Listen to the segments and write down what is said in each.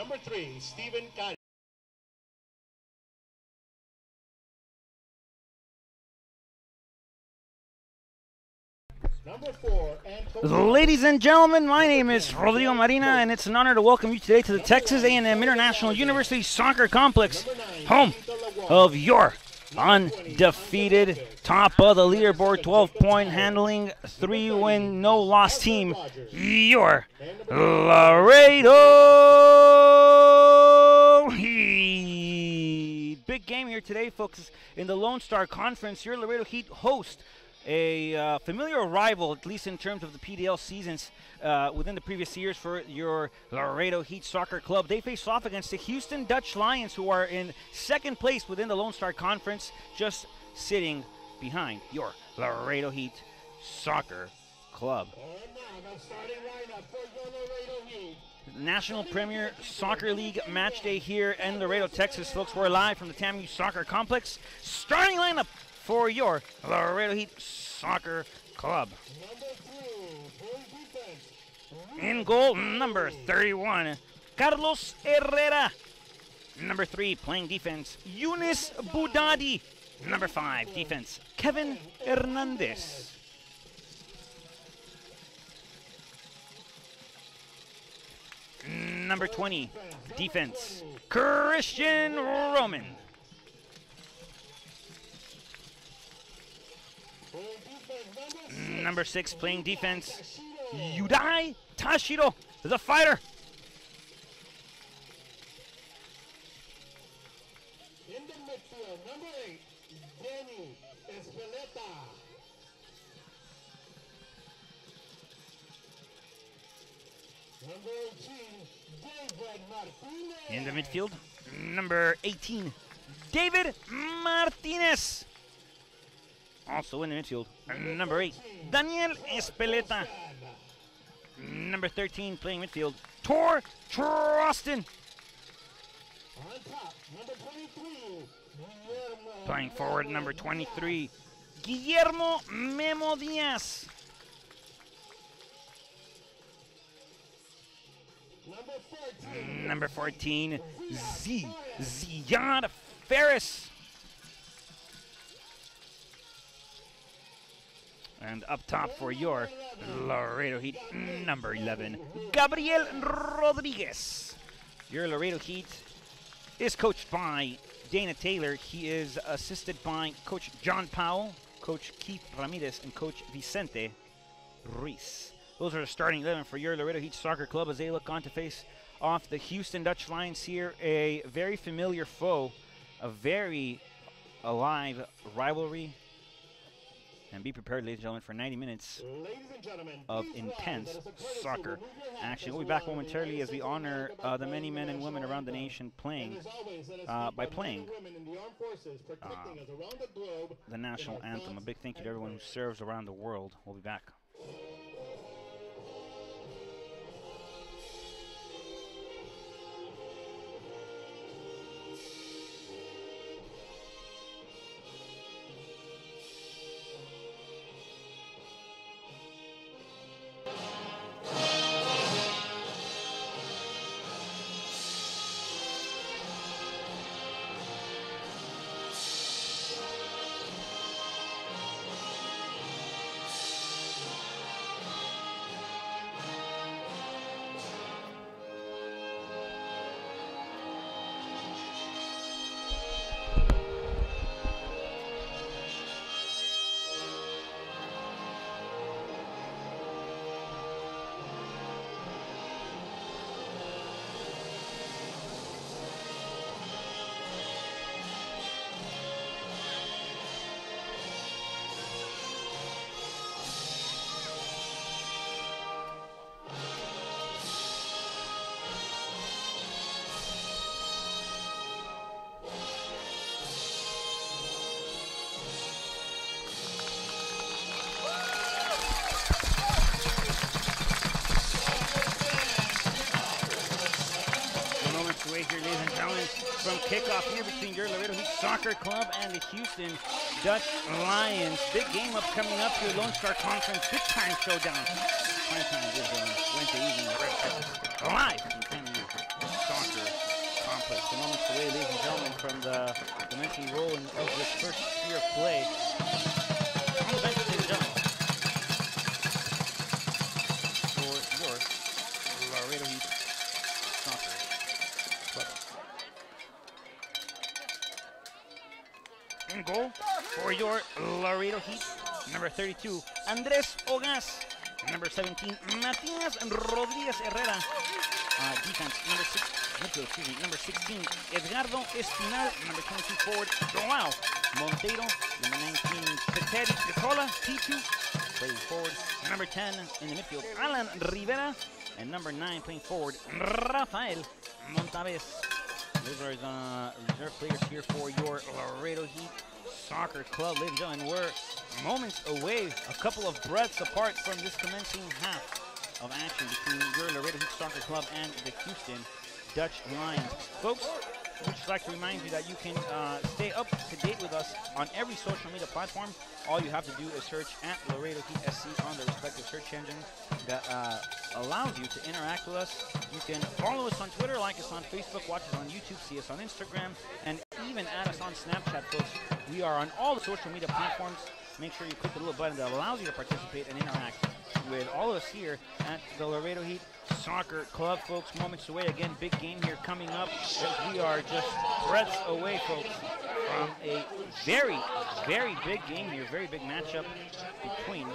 Number 3, Stephen Cari. Number 4, Ladies and gentlemen, my name is Rodrigo Marina, and it's an honor to welcome you today to the Texas A&M International University Soccer Complex, home of your undefeated, top of the leaderboard, 12-point handling, 3-win, no-loss team, your Laredo Heat. Big game here today, folks, in the Lone Star Conference. Your Laredo Heat host a familiar rival, at least in terms of the PDL seasons within the previous years for your Laredo Heat Soccer Club. They face off against the Houston Dutch Lions, who are in second place within the Lone Star Conference, just sitting behind your Laredo Heat Soccer Club. National Premier Soccer League match day here in Laredo, Texas, folks. We're live from the TAMU Soccer Complex. Starting lineup for your Laredo Heat Soccer Club. In goal, number 31, Carlos Herrera. Number 3, playing defense, Yunis Budadi. Number 5, defense, Kevin Hernandez. Number 20, defense, Christian Roman. Number 6, playing defense, Yudai Tashiro, the fighter. in the midfield, number 8, Danny Espeleta. Number 18, David Martinez. In the midfield, number 18, David Martinez. Also in the midfield, number 8, Daniel Espeleta. Number 13, playing midfield, Tor Trostin. On top, number 23, Guillermo. Playing forward, number 23, Guillermo Memo Diaz. Number 14, Number 14, Ziad Ferris. And up top for your Laredo Heat, number 11, Gabriel Rodriguez. Your Laredo Heat is coached by Dana Taylor. He is assisted by Coach John Powell, Coach Keith Ramirez, and Coach Vicente Ruiz. Those are the starting 11 for your Laredo Heat Soccer Club as they look on to face off the Houston Dutch Lions here, a very familiar foe, a very alive rivalry. And be prepared, ladies and gentlemen, for 90 minutes of intense soccer action. We'll be back momentarily as we honor the many men and women around the nation playing by playing the national anthem. A big thank you to everyone who serves around the world. We'll be back. Here, ladies and gentlemen, from kickoff here between your Laredo Heat Soccer Club and the Houston Dutch Lions. Big game coming up here, Lone Star Conference, big time showdown. Prime time is Wednesday evening, live from TAMU Soccer away, ladies and gentlemen, from the dimension rolling of this first sphere of play. On the bench, ladies and gentlemen, for your Laredo Heat soccer club. In goal for your Laredo Heat, number 32, Andres Ogas. Number 17, Matias Rodriguez Herrera. Defense, number 16, Edgardo Espinal. Number 22, forward, Joao Monteiro. Number 19, Peteri Picola, T2, playing forward. Number 10, in the midfield, Alan Rivera. And number 9, playing forward, Rafael Montaves. Those are the reserve players here for your Laredo Heat Soccer Club. Ladies and gentlemen, we're moments away, a couple of breaths apart from this commencing half of action between your Laredo Heat Soccer Club and the Houston Dutch Lions. Folks, we'd just like to remind you that you can stay up to date with us on every social media platform. All you have to do is search at Laredo Heat SC on the respective search engine that allows you to interact with us. You can follow us on Twitter, like us on Facebook, watch us on YouTube, see us on Instagram, and even add us on Snapchat, folks. We are on all the social media platforms. Make sure you click the little button that allows you to participate and interact with all of us here at the Laredo Heat Soccer Club, folks. Moments away. Again, big game here coming up. We are just breaths away, folks, from a very, very big game here. Very big matchup between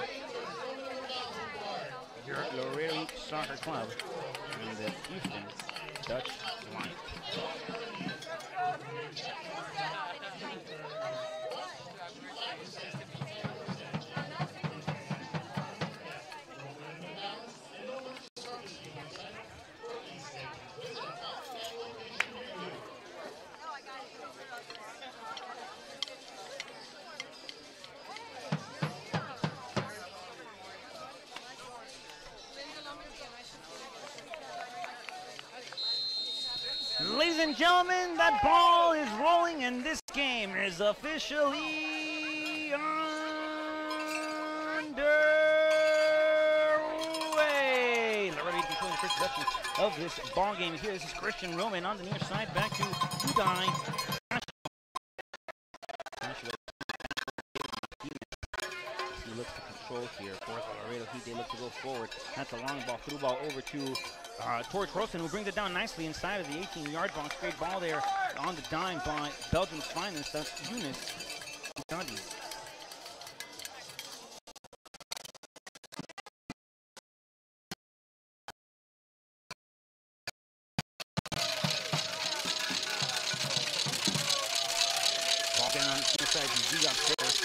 your Laredo Heat Soccer Club and the Houston Dutch Lions. Ladies and gentlemen, that ball is rolling and this game is officially underway. Laredo controlling the first possession of this ball game here. This is Christian Roman on the near side, back to Udai. He looks to control here for the Laredo Heat. They look to go forward. That's a long ball, through ball over to towards Rosen, who brings it down nicely inside of the 18-yard box. Great ball there on the dime by Belgium's finest. That's Eunice Gandhi. Ball down on the inside to Dion Ferris.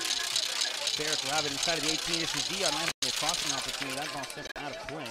Ferris will have it inside of the 18. This is Dion. Might have a crossing opportunity. That ball sent out of play.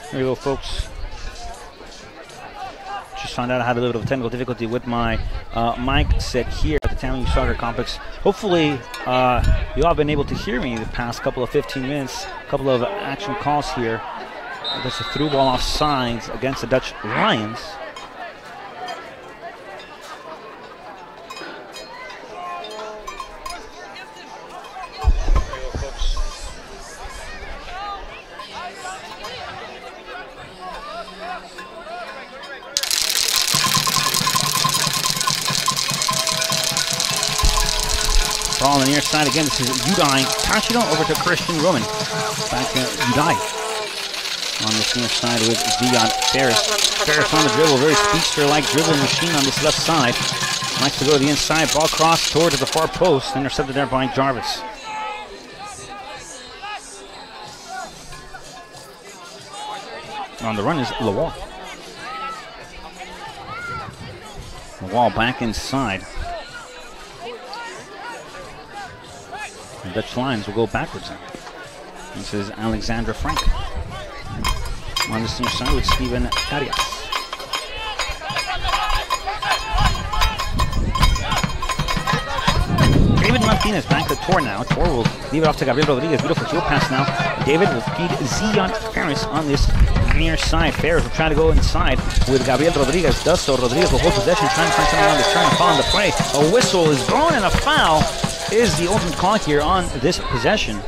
Here we go, folks. Just found out I had a little bit of technical difficulty with my mic set here at the Tammy Soccer Complex. Hopefully, you all have been able to hear me the past couple of 15 minutes. A couple of action calls here. That's a through ball off sides against the Dutch Lions. Ball on the near side again. This is Udai Tashiro over to Christian Roman. Back to Udai on this near side with Zion Ferris. Ferris on the dribble, very speedster-like dribbling machine on this left side. Likes to go to the inside. Ball crossed towards the far post, intercepted there by Jarvis. On the run is Lawal. Lawal back inside. The Dutch Lions will go backwards now. This is Alexandra Frank. On this near side with Steven Arias. David Martinez back to Tor now. Tor will leave it off to Gabriel Rodriguez. Beautiful heel pass now. David will feed Zion Ferris on this near side. Ferris will try to go inside with Gabriel Rodriguez. Does so. Rodriguez will hold possession, trying to find someone on the turn and fall on the play. A whistle is blown and a foul is the ultimate call here on this possession.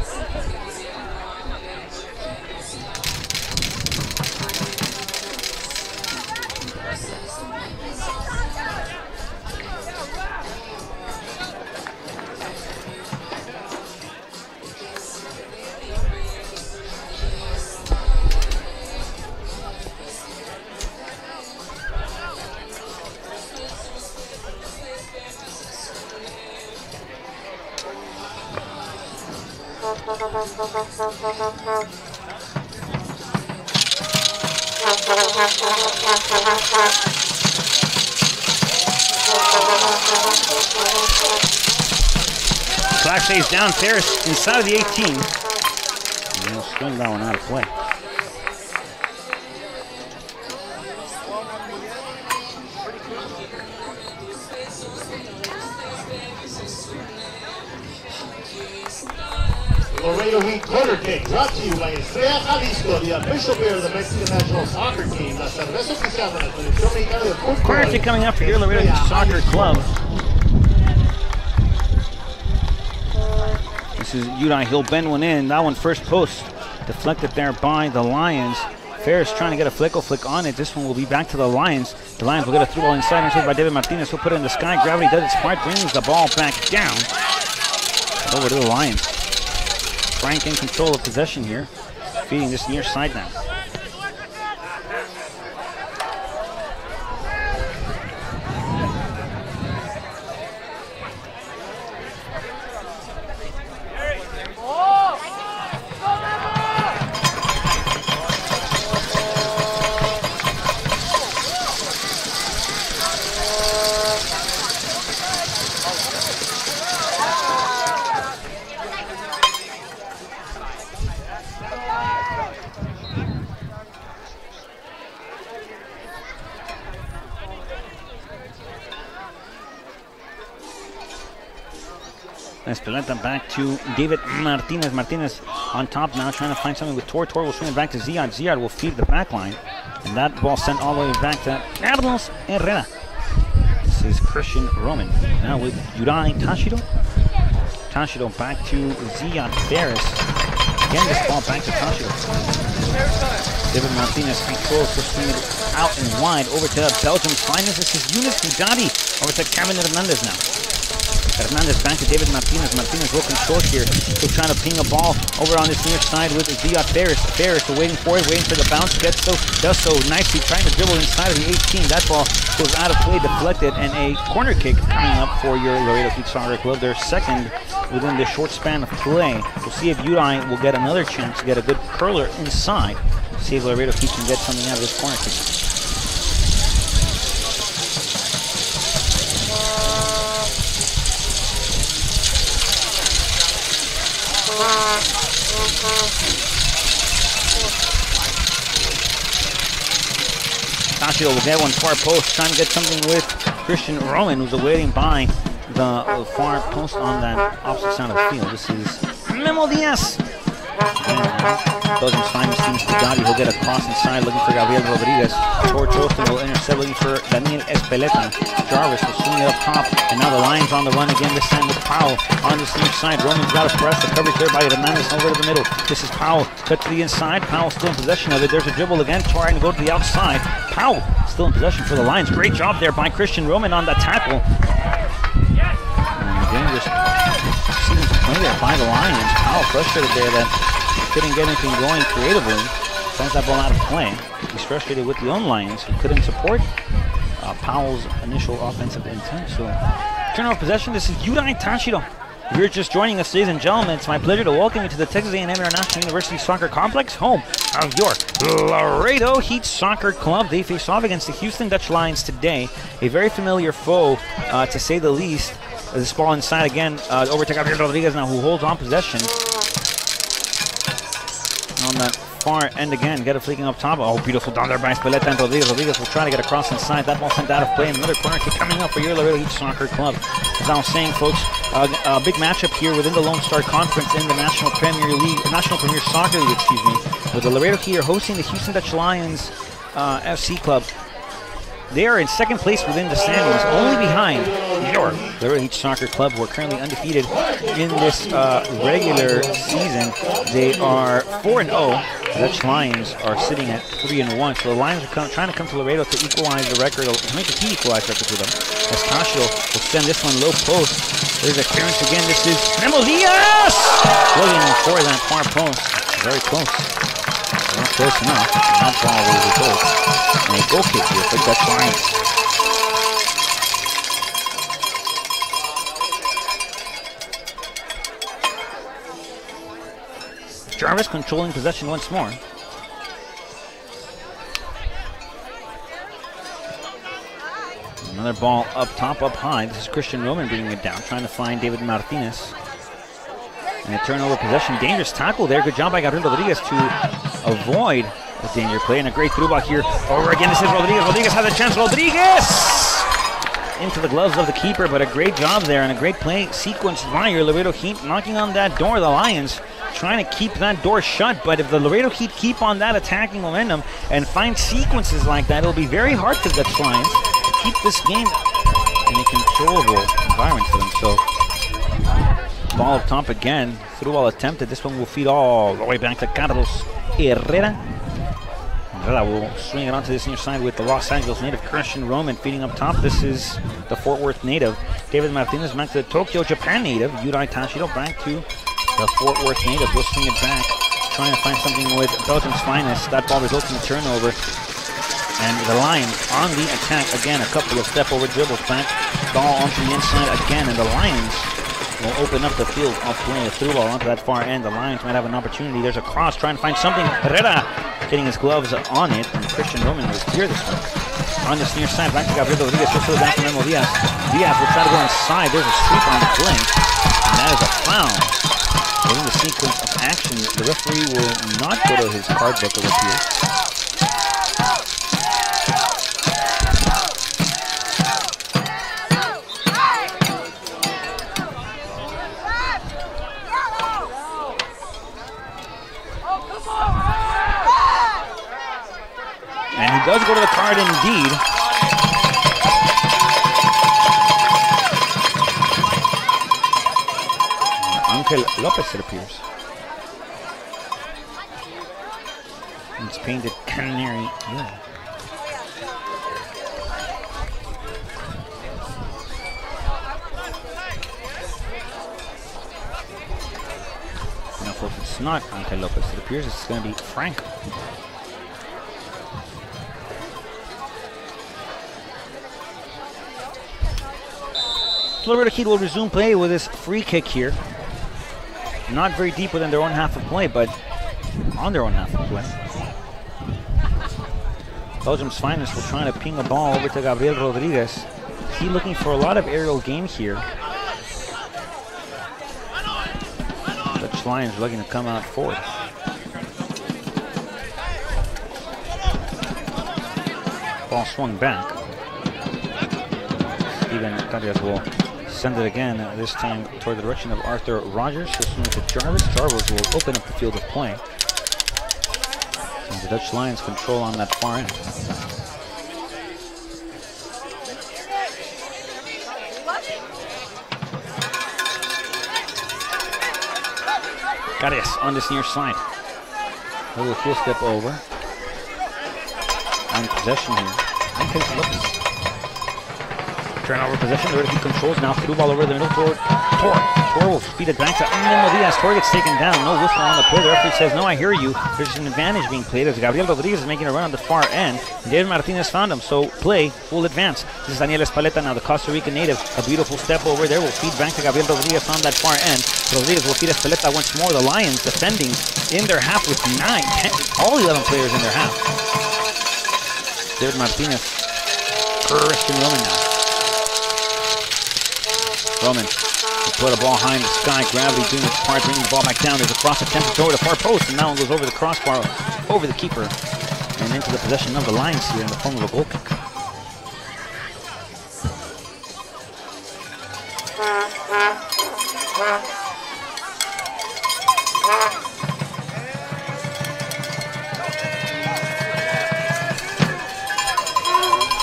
Flash stays down. Ferris inside of the 18. And he'll swing that one out of play. Laredo Heat corner kick brought to you by Estrella Jalisco, the official beer of the Mexican national soccer team. La cerveza oficial de la selección mexicana de fútbol. Corner kick coming up for your Laredo Heat Soccer Club. This is Udai. He'll bend one in. That one first post. Deflected there by the Lions. Ferris trying to get a flick on it. This one will be back to the Lions. The Lions will get a through ball inside. Intercepted by David Martinez. He'll put it in the sky. Gravity does its part. Brings the ball back down. Over to the Lions. Frank in control of possession here. Feeding this near side now. Espeleta back to David Martinez. Martinez on top now, trying to find something with Tor. Tor will swing it back to Ziad. Ziad will feed the back line. And that ball sent all the way back to Carlos Herrera. This is Christian Roman. Now with Udai Tashiro. Tashiro back to Ziad Ferris. Again, this ball back to Tashiro. David Martinez controls to swing it out and wide over to Belgium's finest. This is Yunus Budati over to Kevin Hernandez now. Hernandez back to David Martinez. Martinez will control here. Still trying to ping a ball over on this near side with Ziad Ferris. Ferris waiting for it, waiting for the bounce. Does so nicely, trying to dribble inside of the 18. That ball goes out of play, deflected, and a corner kick coming up for your Laredo Heat Soccer Club. Their second within this short span of play. We'll see if UDI will get another chance to get a good curler inside. See if Laredo Heat can get something out of this corner kick. Tashido will get one far post, trying to get something with Christian Roman, who's awaiting by the far post on that opposite side of the field. This is Memo Diaz. Belgium's finest team is Bugatti. He'll get a cross inside, looking for Gabriel Rodriguez. George Austin will intercept, looking for Daniel Espeleta. Jarvis will swing it up top, and now the Lions on the run again, this time with Powell on this near side. Roman's got a press, the coverage there by Hernandez over to the middle. This is Powell, cut to the inside. Powell still in possession of it. There's a dribble again, trying to go to the outside. Powell still in possession for the Lions. Great job there by Christian Roman on that tackle. And again, just seeing some play there by the Lions. Powell frustrated there that couldn't get anything going creatively. Sends that ball out of play. He's frustrated with the own Lions, who couldn't support Powell's initial offensive intent. So, turnover possession. This is Yudai Tashido. If you're just joining us, ladies and gentlemen, it's my pleasure to welcome you to the Texas A&M International University Soccer Complex, home of your Laredo Heat Soccer Club. They face off against the Houston Dutch Lions today. A very familiar foe, to say the least. This ball inside again, over to Gabriel Rodriguez now, who holds on possession. On that far end again, get it fleeking up top. Oh, beautiful down there by Speleta and Rodriguez. Rodriguez will try to get across inside. That ball sent out of play. And another corner kick coming up for your Laredo Heat Soccer Club. As I was saying, folks, a big matchup here within the Lone Star Conference in the National Premier Soccer League, excuse me, with the Laredo Heat are hosting the Houston Dutch Lions FC Club. They are in second place within the standings, only behind your Laredo Heat Soccer Club, who are currently undefeated in this regular season. They are 4-0. The Dutch Lions are sitting at 3-1. So the Lions are trying to come to Laredo to equalize the record, to make a team equalize record for them. As Tashido will send this one low post. There's a clearance again. This is Memo Diaz! Looking for that far post. Very close. Not close enough. That ball will result in a goal kick here for the Dutch Lions. Jarvis controlling possession once more. Another ball up top, up high. This is Christian Roman bringing it down, trying to find David Martinez. And a turnover possession. Dangerous tackle there. Good job by Gabriel Rodriguez to avoid a danger play. And a great through ball here. Over again. This is Rodriguez. Rodriguez has a chance. Rodriguez! Into the gloves of the keeper, but a great job there and a great play sequence by your Laredo Heat, knocking on that door. The Lions trying to keep that door shut, but if the Laredo Heat keep on that attacking momentum and find sequences like that, it'll be very hard for the Dutch Lions to keep this game in a controllable environment for them. So, ball up top again, through ball attempted. This one will feed all the way back to Carlos Herrera. Herrera will swing it onto this near side with the Los Angeles native Christian Roman feeding up top. This is the Fort Worth native David Martinez back to the Tokyo, Japan native Yudai Tashido back to the Fort Worth native. Will swing it back, trying to find something with Belgium's finest. That ball results in a turnover. And the Lions on the attack again. A couple of step over dribbles back. Ball onto the inside again, and the Lions will open up the field off playing a through ball onto that far end. The Lions might have an opportunity. There's a cross, trying to find something. Herrera getting his gloves on it, and Christian Roman will clear this one. On this near side, back to Gabriel Rodriguez. Just throw down to Memo Diaz. Diaz will try to go inside. There's a sweep on the play, and that is a foul. Within the sequence of action, the referee will not go to his card book of appeals. And he does go to the card indeed. Angel Lopez, it appears. It's painted canary yellow. not Angel Lopez. It appears it's going to be Frank. Laredo Heat will resume play with this free kick here. Not very deep within their own half of play, but on their own half of play. Belgium's finest will try to ping a ball over to Gabriel Rodriguez. He looking for a lot of aerial game here. Dutch Lions looking to come out forward. Ball swung back. Steven Cadias will send it again, this time toward the direction of Arthur Rogers. He'll swing it to Jarvis. Jarvis will open up the field of play. And the Dutch Lions control on that far end. Cadias on this near side. A little full step over. On possession here. Turnover possession, Laredo Heat controls now. Through ball over the middle for Tor. Tor will feed it back to Memo Diaz. Tor gets taken down. No whistle on the play. The referee says, no, I hear you. There's an advantage being played as Gabriel Rodriguez is making a run on the far end. David Martinez found him, so play will advance. This is Daniel Espaleta now, the Costa Rican native. A beautiful step over there will feed back to Gabriel Rodriguez on that far end. Rodriguez will feed Espaleta once more. The Lions defending in their half with 9, 10, all 11 players in their half. David Martinez. Christian Roman now. Roman will put a ball high in the sky. Gravity doing its part, bringing the ball back down. There's a cross attempt to throw it to far post, and that one goes over the crossbar, over the keeper, and into the possession of the Lions here in the form of a goal kick.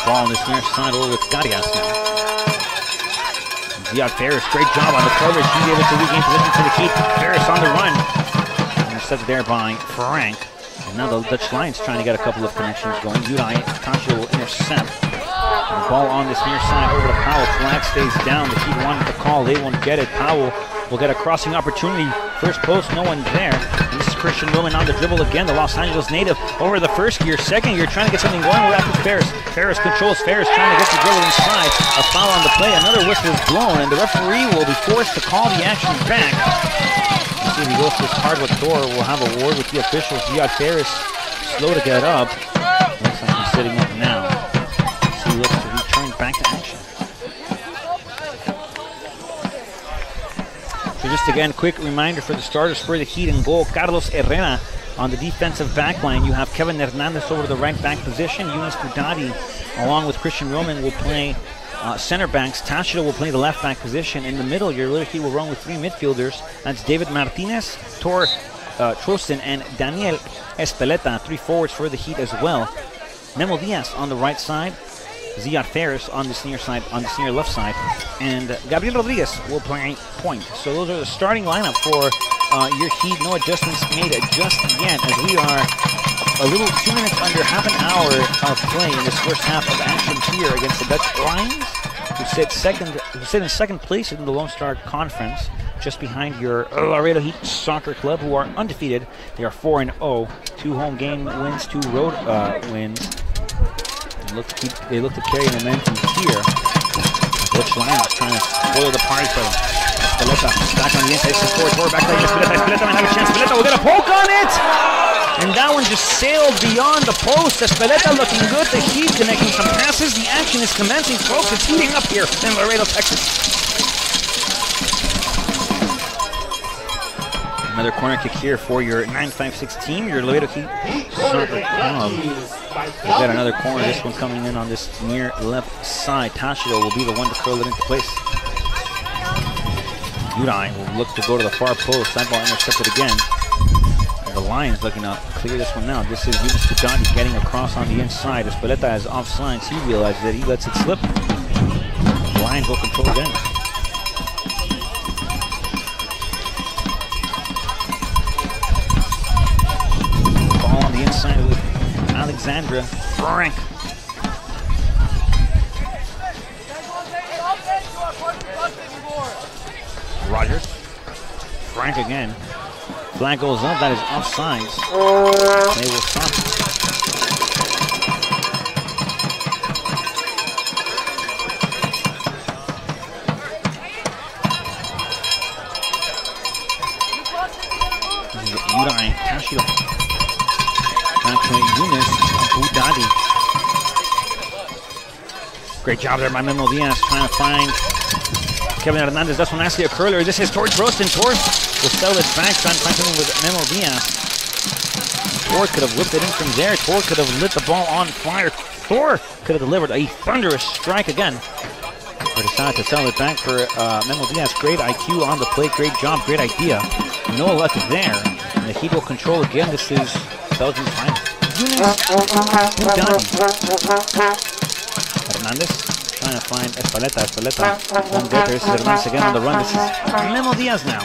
Ball on this near side over with Cadias now. Ziad Ferris, great job on the coverage. He's able to regain position for the Heat. Ferris on the run. Intercepted there by Frank. And now the Dutch Lions trying to get a couple of connections going. Udai Tancho will intercept. And the ball on this near side over to Powell. Flag stays down. The Heat wanted the call. They won't get it. Powell will get a crossing opportunity. First post, no one there. And this is Christian Roman on the dribble again. The Los Angeles native over the first gear. Second gear trying to get something going. We're after Ferris. Ferris controls. Ferris trying to get the dribble inside. A foul on the play. Another whistle is blown, and the referee will be forced to call the action back. You see, he goes to his hardwood door. We'll have a word with the officials. Ziad Ferris slow to get up. Looks like he's sitting up now. So he looks to return back to action. So just again, quick reminder for the starters for the Heat in goal. Carlos Herrera on the defensive back line. You have Kevin Hernandez over to the right back position. Yunus Kudadi along with Christian Roman will play center backs. Táchira will play the left back position. In the middle, your Laredo Heat will run with 3 midfielders. That's David Martinez, Tor Trosten, and Daniel Espaleta. 3 forwards for the Heat as well. Memo Diaz on the right side. Ziad Ferris on this near side, on this near left side, and Gabriel Rodriguez will play point. So those are the starting lineup for your Heat. No adjustments made just yet, as we are a little 2 minutes under half an hour of play in this first half of action here against the Dutch Lions, who sit in second place in the Lone Star Conference, just behind your Laredo Heat Soccer Club, who are undefeated. They are 4-0, 2 home game wins, 2 road wins. They look to carry momentum here. Dutch Lions trying to spoil the party for them. Espaleta back on the inside, support, forward back line. Espaleta might have a chance. Espaleta will get a poke on it! And that one just sailed beyond the post. Espaleta looking good. The Heat connecting some passes. The action is commencing, folks. It's heating up here in Laredo, Texas. Another corner kick here for your 9-5-6 team, your Laredo Heat Soccer Club. We'll get another corner, this one coming in on this near left side. Táchira will be the one to curl it into place. Udai will look to go to the far post. That ball intercepted again. And the Lions looking to clear this one now. This is Yunus Kudadi getting across on the inside. Espaleta is off sides. He realizes that he lets it slip. The Lions will control again. Inside with Alexandra Frank. Rogers. Frank again. Flag goes up, that is offsides. They will stop. This is Yurai Tashiro. Back to Yunus Budadi. Great job there by Memo Diaz trying to find Kevin Hernandez. That's one actually a curler. This is Torch Roston. Torch will sell it back, trying to find something with Memo Diaz. Torch could have whipped it in from there. Torch could have lit the ball on fire. Thor could have delivered a thunderous strike again. But decided to sell it back for Memo Diaz. Great IQ on the plate. Great job. Great idea. No luck there. And the Heat will control again. This is Belgium's final. Hernandez trying to find Espaleta. Won't get there. This is Hernandez again on the run. This is Memo Diaz now.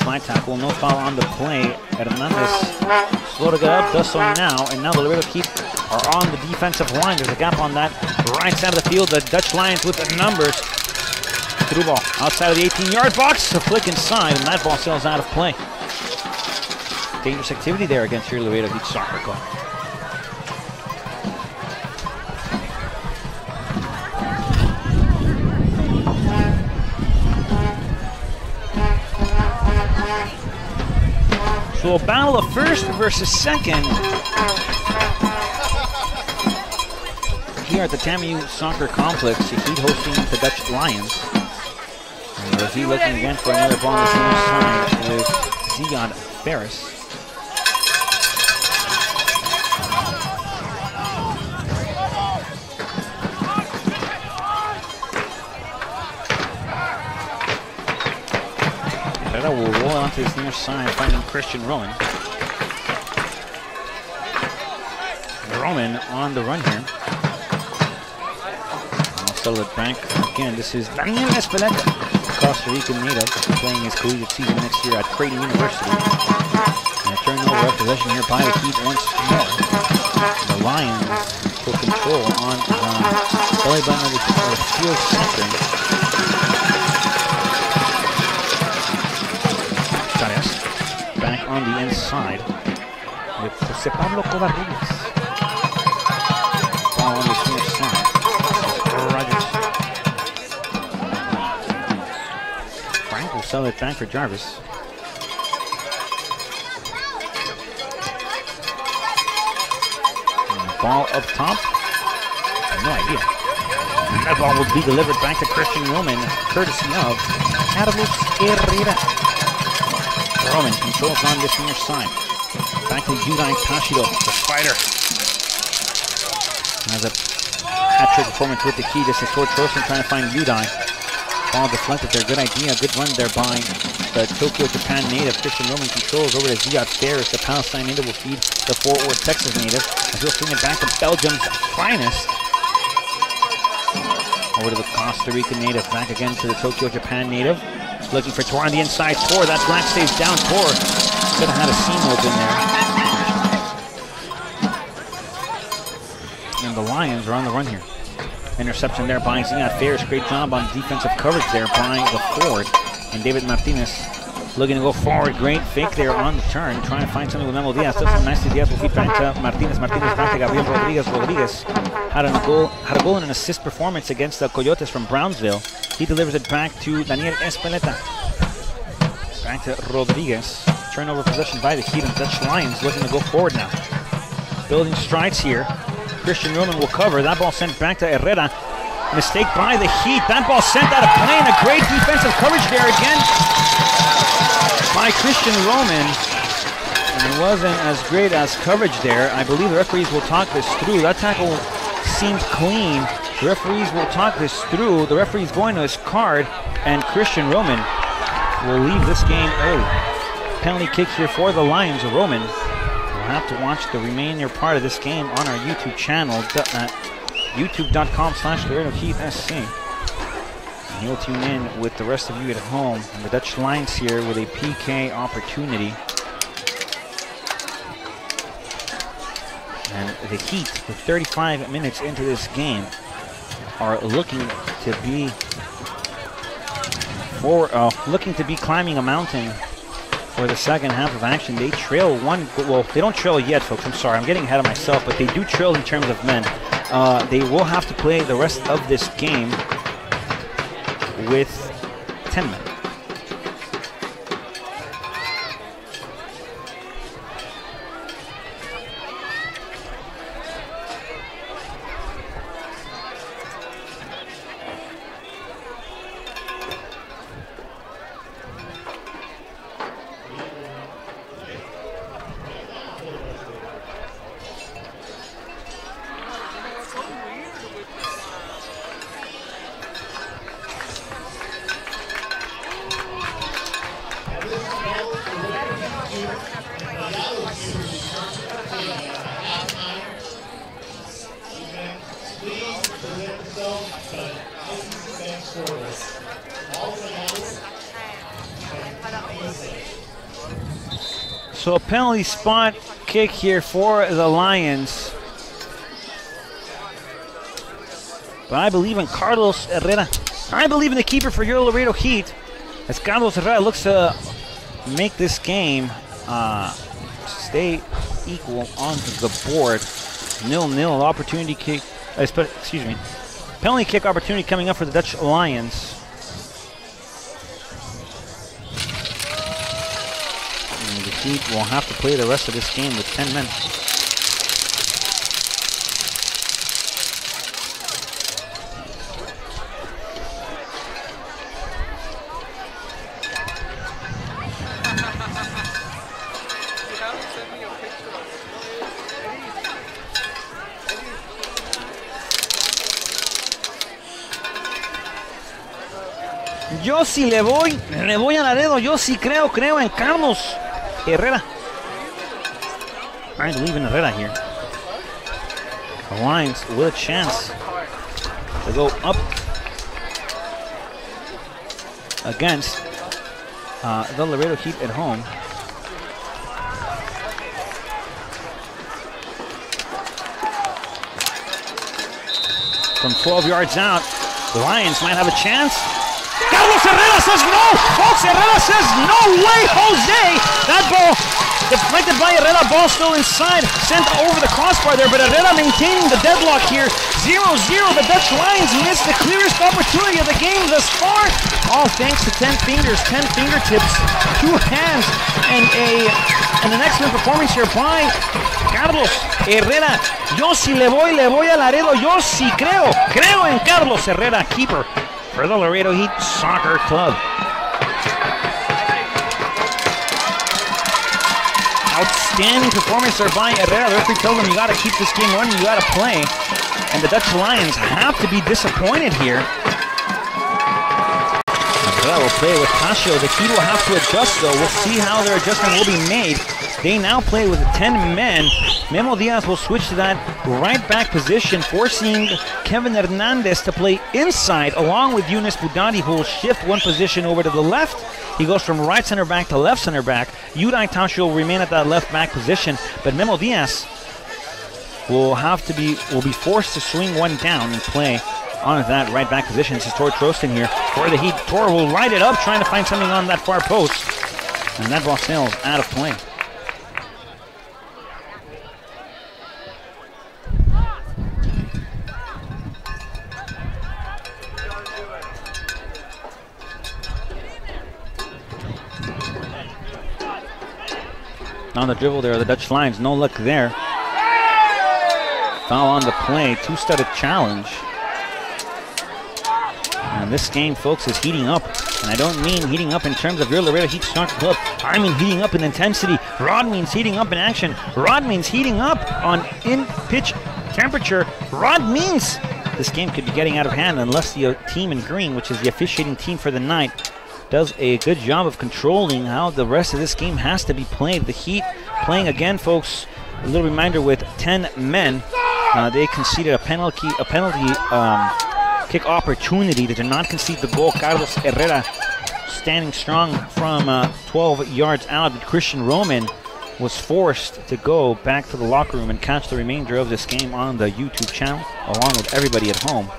Slide tackle, no foul on the play. Hernandez slow to get up, does so now. And now the Laredo Heat are on the defensive line. There's a gap on that right side of the field. The Dutch Lions with the numbers. Through ball outside of the 18-yard box. A flick inside, and that ball sails out of play. Dangerous activity there against your Laredo Heat soccer club. So a battle of first versus second here at the TAMU Soccer Complex. The Heat hosting the Dutch Lions. And the Heat looking again for another ball on the same side with Ziad Ferris. Will roll onto his near side, finding Christian Roman. Roman on the run here. I'll settle it back again. This is Daniel Espaleta, Costa Rican native, playing his collegiate season next year at Creighton University. And a turnover of possession here by the Heat once more. The Lions will control on the belly button of the field center. Back on the inside with Jose Pablo Covarrubias. Ball on the near side. Rogers. Frank will sell it back for Jarvis. And ball up top. No idea. And that ball will be delivered back to Christian Roman, courtesy of Carlos Herrera. Roman controls on this near side. Back to Yudai Tashiro, the spider. Has a hat-trick performance with the key. This is Torch Roston trying to find Yudai. Ball deflected there. Good idea. Good run there by the Tokyo, Japan native. Christian Roman controls over to Ziad Ferris. The Palestine native will feed the Fort Worth, Texas native. And he'll swing it back to Belgium's finest. Over to the Costa Rican native. Back again to the Tokyo, Japan native. Looking for Tor on the inside. Tor, that flag stays down. Tor could have had a seam open there. And the Lions are on the run here. Interception there by Ziad Ferris. Great job on defensive coverage there by the forward. And David Martinez looking to go forward. Great fake there on the turn. Trying to find something with Memo Diaz. Does some nicely. Diaz will feed back to Martinez. Martinez back to Gabriel Rodriguez. Rodriguez had a goal and an assist performance against the Coyotes from Brownsville. He delivers it back to Daniel Espaleta. Back to Rodriguez. Turnover possession by the Heat, and Dutch Lions looking to go forward now. Building strides here. Christian Roman will cover. That ball sent back to Herrera. Mistake by the Heat. That ball sent out of play, and a great defensive coverage there again by Christian Roman. And it wasn't as great as coverage there. I believe the referees will talk this through. That tackle seemed clean. The referees will talk this through. The referee's going to his card, and Christian Roman will leave this game early. Penalty kick here for the Lions. Roman will have to watch the remaining part of this game on our YouTube channel at youtube.com/Laredo Heat SC. And he'll tune in with the rest of you at home. And the Dutch Lions here with a PK opportunity. And the Heat, with 35 minutes into this game, are looking to be climbing a mountain for the second half of action. They trail one, well, they don't trail yet, folks. I'm sorry, I'm getting ahead of myself, but they do trail in terms of men. They will have to play the rest of this game with 10 men. So a penalty spot kick here for the Lions. But I believe in Carlos Herrera. I believe in the keeper for your Laredo Heat, as Carlos Herrera looks to make this game stay equal on the board. 0-0 opportunity kick. Excuse me. Penalty kick opportunity coming up for the Dutch Lions. And the Heat will have to play the rest of this game with 10 men. Yo sí le voy a Laredo, yo sí creo en Carlos Herrera. I believe in Herrera here. The Lions with a chance to go up against the Laredo Heat at home. From 12 yards out, the Lions might have a chance. Carlos Herrera says no! Folks, Herrera says no way, Jose! That ball deflected by Herrera, ball still inside, sent over the crossbar there, but Herrera maintaining the deadlock here. 0-0, the Dutch Lions missed the clearest opportunity of the game thus far. All thanks to 10 fingers, 10 fingertips, 2 hands, and an excellent performance here by Carlos Herrera. Yo sí le voy a Laredo, yo sí creo en Carlos Herrera, keeper for the Laredo Heat Soccer Club. Outstanding performance there by Herrera. The referee told him, you got to keep this game running, you got to play. And the Dutch Lions have to be disappointed here. Herrera will play with Casio. The Heat will have to adjust though. We'll see how their adjustment will be made. They now play with 10 men. Memo Diaz will switch to that right back position, forcing Kevin Hernandez to play inside along with Yunus Budadi, who will shift one position over to the left. He goes from right center back to left center back. Udai Tashi will remain at that left back position, but Memo Diaz will be forced to swing one down and play on that right back position. This is Tor Trostin here for the Heat. Tor will ride it up, trying to find something on that far post, and that ball sails out of play. On the dribble there, the Dutch Lions, no luck there. Foul on the play, two-studded challenge. And this game, folks, is heating up. And I don't mean heating up in terms of your Laredo Heat Soccer Club. I mean heating up in intensity. Rod means heating up in action. Rod means heating up on in-pitch temperature. Rod means this game could be getting out of hand unless the team in green, which is the officiating team for the night, does a good job of controlling how the rest of this game has to be played. The Heat playing again, folks. A little reminder with 10 men. They conceded a penalty kick opportunity. They did not concede the goal. Carlos Herrera standing strong from 12 yards out. But Christian Roman was forced to go back to the locker room and catch the remainder of this game on the YouTube channel, along with everybody at home.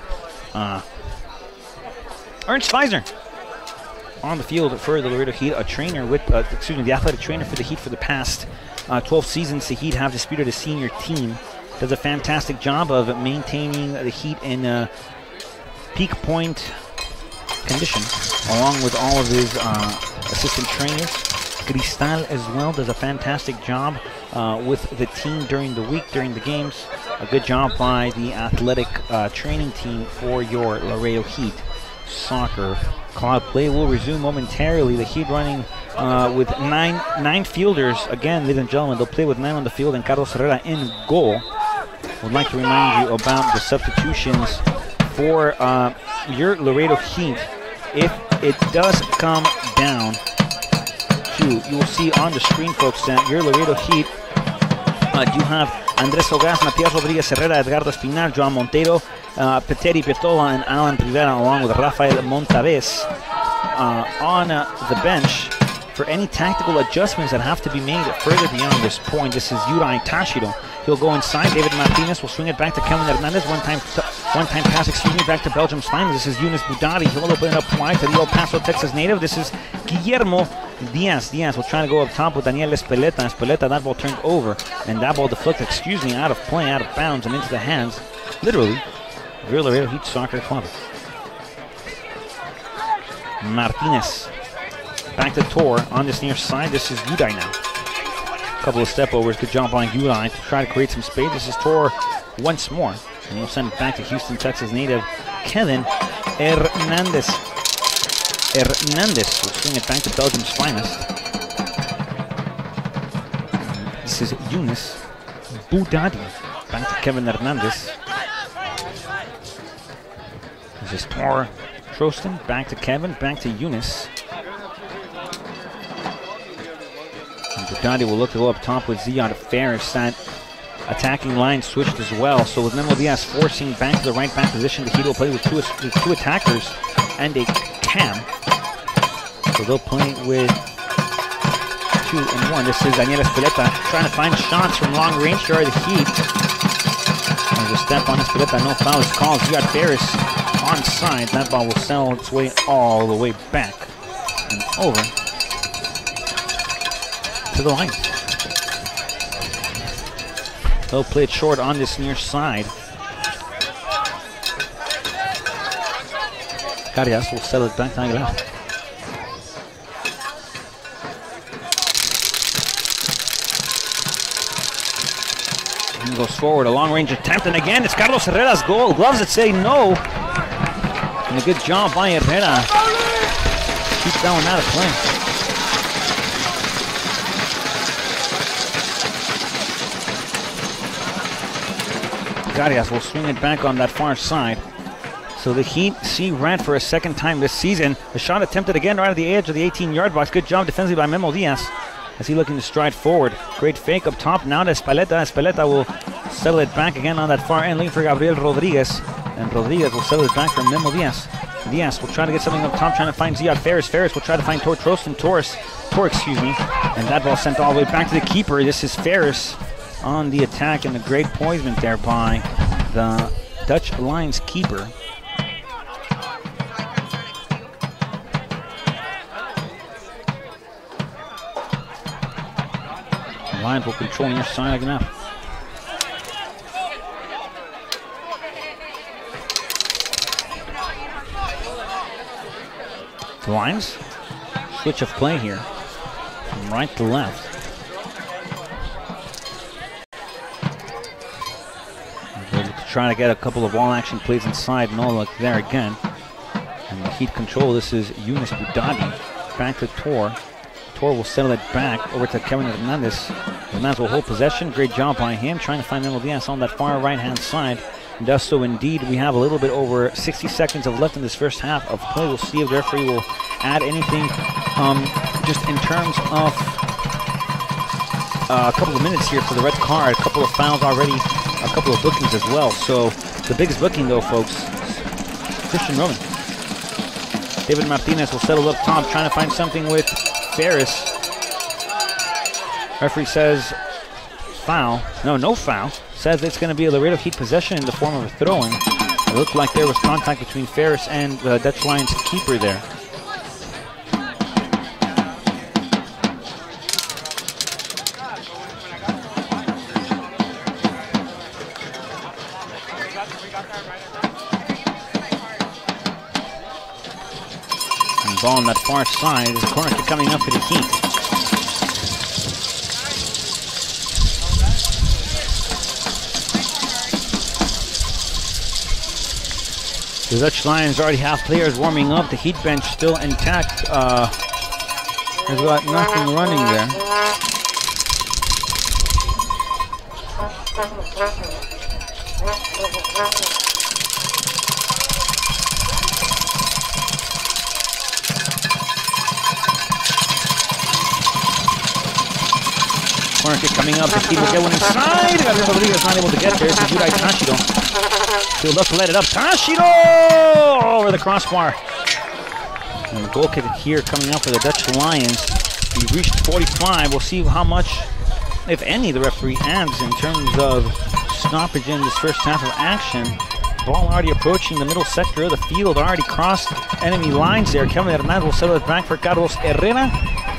Ernst Feiser on the field for the Laredo Heat, a trainer with, the athletic trainer for the Heat for the past 12 seasons. The Heat have disputed a senior team. Does a fantastic job of maintaining the Heat in peak point condition, along with all of his assistant trainers. Cristal as well does a fantastic job with the team during the week, during the games. A good job by the athletic training team for your Laredo Heat soccer club. Play will resume momentarily. The Heat running with nine fielders. Again, ladies and gentlemen, they'll play with 9 on the field and Carlos Herrera in goal. Would like to remind you about the substitutions for your Laredo Heat. If it does come down to, you will see on the screen, folks, that your Laredo Heat do have Andres Ogas, Matias Rodriguez Herrera, Edgardo Espinar, Joan Montero, Peteri Pietola, and Alan Rivera, along with Rafael Montavez on the bench for any tactical adjustments that have to be made further beyond this point. This is Yurai Tashiro. He'll go inside. David Martinez will swing it back to Kevin Hernandez. One time pass, back to Belgium's finest. This is Yunus Budari. He'll open it up wide to the El Paso, Texas native. This is Guillermo Diaz. Diaz will try to go up top with Daniel Espeleta. Espeleta, that ball turned over, and that ball deflected, out of play, out of bounds, and into the hands, literally, of your Laredo Heat Soccer Club. Martinez. Back to Tor on this near side. This is Udai now. Couple of step overs. Good job by Udai to try to create some space. This is Tor once more. And we'll send it back to Houston, Texas native Kevin Hernandez. Hernandez will swing it back to Belgium's finest. This is Yunus Budadi. Back to Kevin Hernandez. This is Tor Trostin. Back to Kevin. Back to Yunus. Budadi will look to go up top with Ziad Ferris. That attacking line switched as well. So with Memo Diaz forcing back to the right back position, the Heat will play with two attackers and a cam. So they'll play with 2 and 1. This is Daniel Espeleta trying to find shots from long range. Here are the Heat. There's a step on Espeleta. No foul is called. Ziad Ferris onside. That ball will sail its way all the way back and over to the line. They'll play it short on this near side. Carias will settle it back to Aguilar. He goes forward, a long range attempt, and again it's Carlos Herrera's goal. Gloves that say no. And a good job by Herrera. Keeps that one out of play. Carias will swing it back on that far side. So the Heat see red for a second time this season. The shot attempted again right at the edge of the 18-yard box. Good job defensively by Memo Diaz as he looking to stride forward. Great fake up top now to Espeleta. Espeleta will settle it back again on that far end, looking for Gabriel Rodriguez. And Rodriguez will settle it back for Memo Diaz. Diaz will try to get something up top, trying to find Ziad Ferris. Ferris will try to find Tor, and that ball sent all the way back to the keeper. This is Ferris on the attack, and a great poisement there by the Dutch Lions keeper. The Lions will control near side again now. The Lions switch of play here from right to left. Trying to get a couple of ball action plays inside. No luck there again. And the Heat control. This is Yunus Budadi. Back to Tor. Tor will settle it back over to Kevin Hernandez. Hernandez will hold possession. Great job by him. Trying to find Memo Diaz on that far right-hand side. And does so indeed. We have a little bit over 60 seconds of left in this first half of play. We'll see if the referee will add anything just in terms of a couple of minutes here for the red card. A couple of fouls already. A couple of bookings as well. So the biggest booking though, folks, Christian Roman. David Martinez will settle up top, trying to find something with Ferris. Referee says foul. No foul. Says it's going to be a Laredo Heat possession in the form of a throw-in. It looked like there was contact between Ferris and the Dutch Lions keeper there. And ball on that far side. There's a corner kick coming up for the Heat. The Dutch Lions already have players warming up. The Heat bench still intact. There's got nothing running there. Corner kick coming up. The Heat will get one inside. Gabriel Rodriguez not able to get there. So Judai Tashido. He'll look to let it up. Tashido over the crossbar. And the goal kick here coming up for the Dutch Lions. He reached 45. We'll see how much, if any, the referee adds in terms of stoppage in this first half of action. Ball already approaching the middle sector of the field. Already crossed enemy lines there. Kevin Hernandez will settle it back for Carlos Herrera.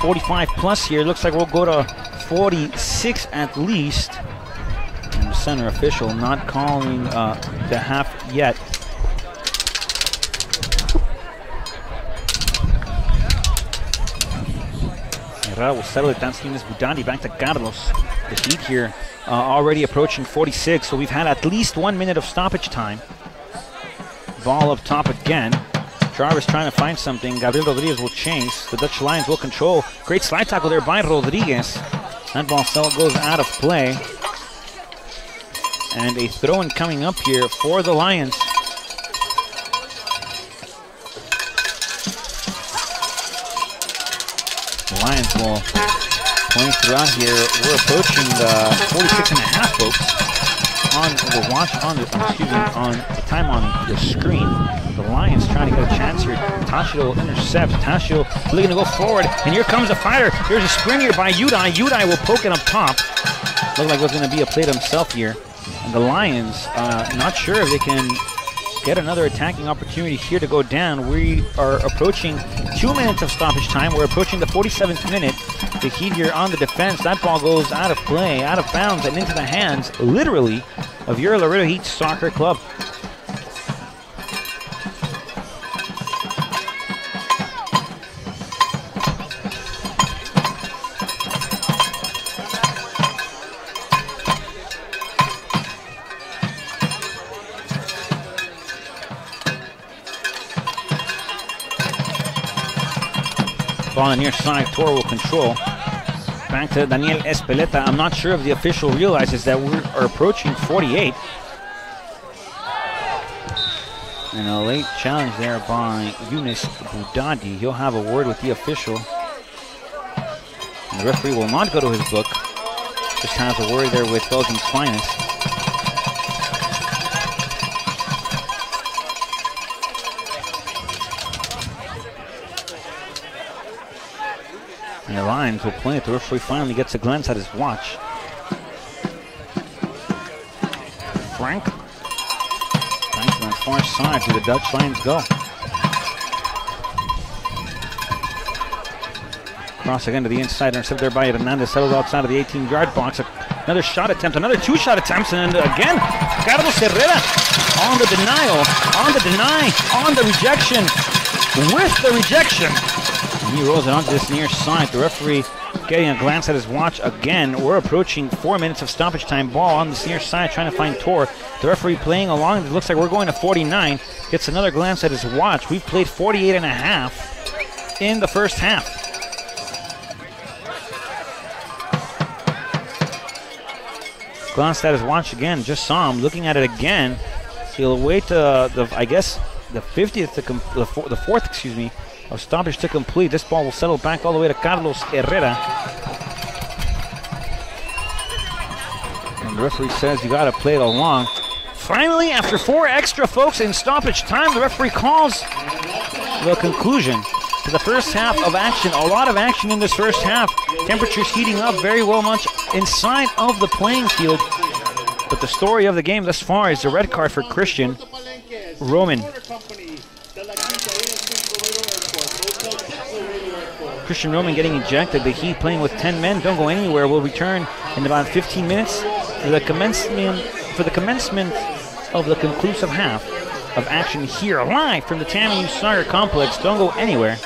45 plus here. Looks like we'll go to 46 at least. And the center official not calling the half yet. Herrera will settle it down to Budandi, back to Carlos. The Heat here already approaching 46, so we've had at least 1 minute of stoppage time. Ball up top again. Jarvis trying to find something. Gabriel Rodriguez will chase. The Dutch Lions will control. Great slide tackle there by Rodriguez. That ball still goes out of play. And a throw-in coming up here for the Lions. The Lions will point throughout here. We're approaching the 46 and a half, folks. On the watch on the time on the screen. The Lions trying to get a chance here. Tashido intercepts. Tashido looking to go forward, and here comes a fighter. Here's a spring here by Udai. Udai will poke it up top. Looked like it was going to be a play to himself here. And the Lions not sure if they can get another attacking opportunity here to go down. We are approaching 2 minutes of stoppage time. We're approaching the 47th minute. The Heat here on the defense. That ball goes out of play, out of bounds, and into the hands, literally, of your Laredo Heat Soccer Club. Ball on the near side, Toro will control. Back to Daniel Espeleta. I'm not sure if the official realizes that we are approaching 48. And a late challenge there by Yunus Budadi. He'll have a word with the official. And the referee will not go to his book. Just has a word there with Belgium's finest. And the Lions will play it. The referee finally gets a glance at his watch. Frank. Frank on the far side. Do the Dutch Lions go? Cross again to the inside. Intercept there by Hernandez. Settled outside of the 18-yard box. Another shot attempt. Another two shot attempts. And again, Carlos Herrera on the denial. On the deny. On the rejection. With the rejection. And he rolls it onto this near side. The referee getting a glance at his watch again. We're approaching 4 minutes of stoppage time. Ball on this near side trying to find Tor. The referee playing along. It looks like we're going to 49. Gets another glance at his watch. We've played 48 and a half in the first half. Glanced at his watch again. Just saw him looking at it again. He'll wait the 4th, excuse me, of stoppage to complete. This ball will settle back all the way to Carlos Herrera. And the referee says you got to play it along. Finally, after 4 extra folks in stoppage time, the referee calls the conclusion to the first half of action. A lot of action in this first half. Temperatures heating up very well much inside of the playing field. But the story of the game thus far is the red card for Christian Roman. Christian Roman getting ejected. The Heat playing with 10 men. Don't go anywhere. We'll return in about 15 minutes for the commencement of the conclusive half of action here live from the TAMU Soccer Complex. Don't go anywhere.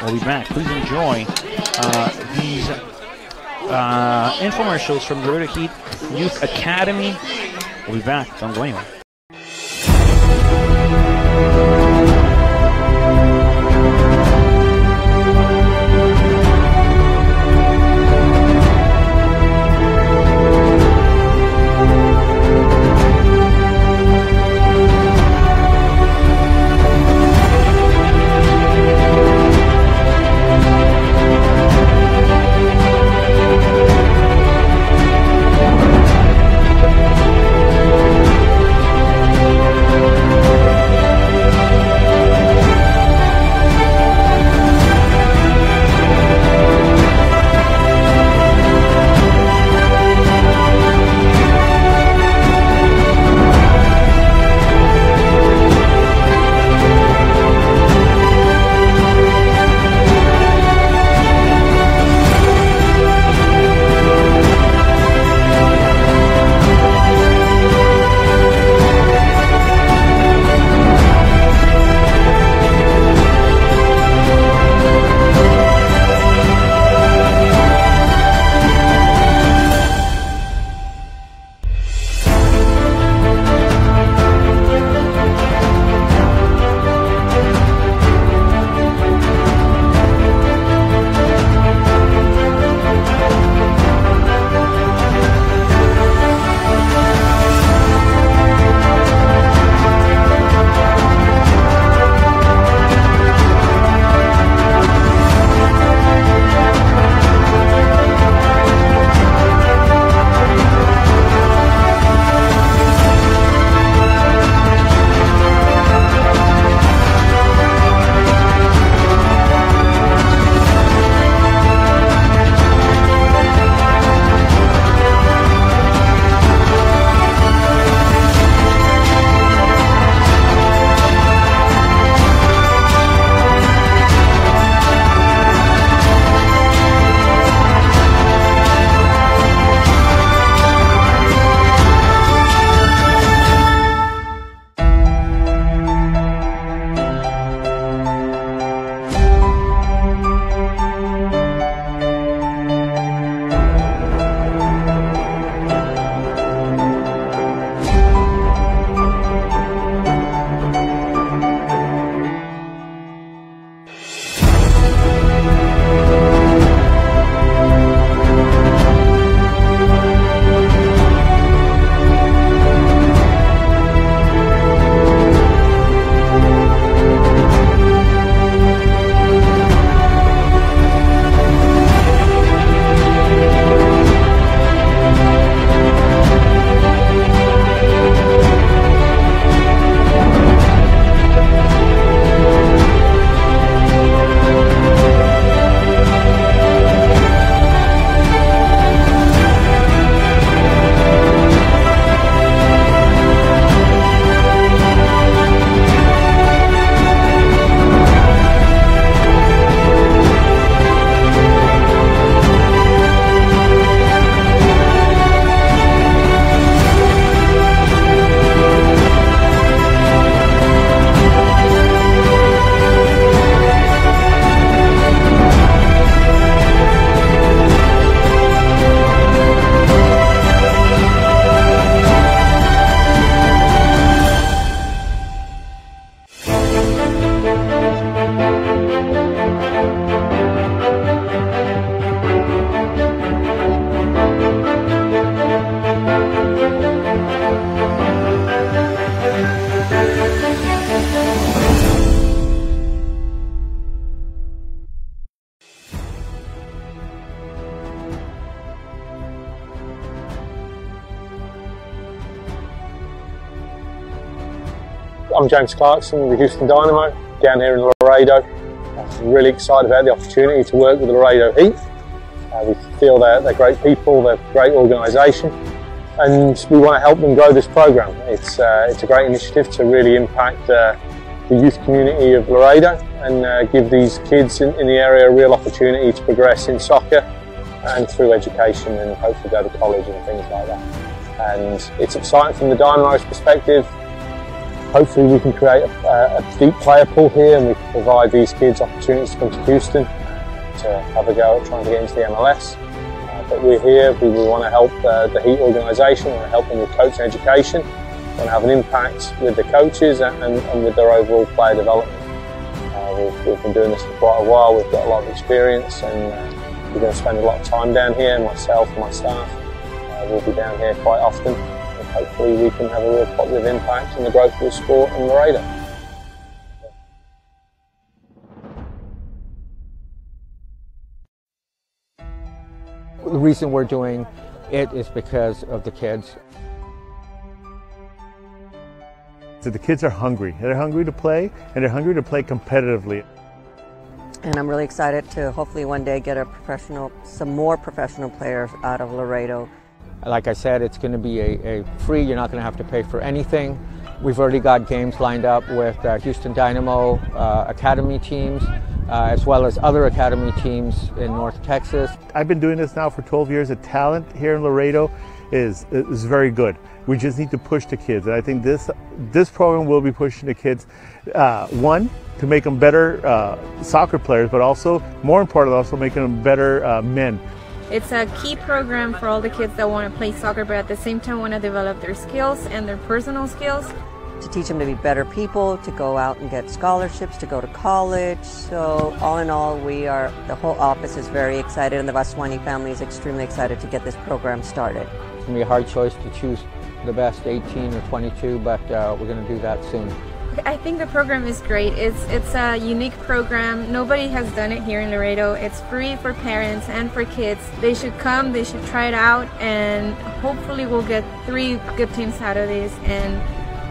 We'll be back. Please enjoy these infomercials from the Laredo Heat Youth Academy. We'll be back. Don't go anywhere. I'm James Clarkson with the Houston Dynamo down here in Laredo. I'm really excited about the opportunity to work with the Laredo Heat. We feel they're great people, they're a great organisation, and we want to help them grow this programme. It's a great initiative to really impact the youth community of Laredo and give these kids in the area a real opportunity to progress in soccer and through education and hopefully go to college and things like that. And it's exciting from the Dynamo's perspective. Hopefully we can create a deep player pool here, and we can provide these kids opportunities to come to Houston to have a go at trying to get into the MLS. But we're here, we want to help the Heat organisation, we want to help them with coaching education, we want to have an impact with the coaches and with their overall player development. We've been doing this for quite a while, we've got a lot of experience, and we're going to spend a lot of time down here, myself and my staff. We'll be down here quite often, and hopefully we can have a real positive impact in the growth of the sport in Laredo. The reason we're doing it is because of the kids. So the kids are hungry. They're hungry to play, and they're hungry to play competitively. And I'm really excited to hopefully one day get some more professional players out of Laredo. Like I said, it's going to be a free, you're not going to have to pay for anything. We've already got games lined up with Houston Dynamo academy teams, as well as other academy teams in North Texas. I've been doing this now for 12 years. The talent here in Laredo is very good. We just need to push the kids, and I think this program will be pushing the kids, one, to make them better soccer players, but also, more importantly, also making them better men. It's a key program for all the kids that want to play soccer, but at the same time want to develop their skills and their personal skills. To teach them to be better people, to go out and get scholarships, to go to college. So all in all, the whole office is very excited, and the Vaswani family is extremely excited to get this program started. It's going to be a hard choice to choose the best 18 or 22, but we're going to do that soon. I think the program is great. It's a unique program. Nobody has done it here in Laredo. It's free for parents and for kids. They should come, they should try it out, and hopefully we'll get 3 good teams out of this and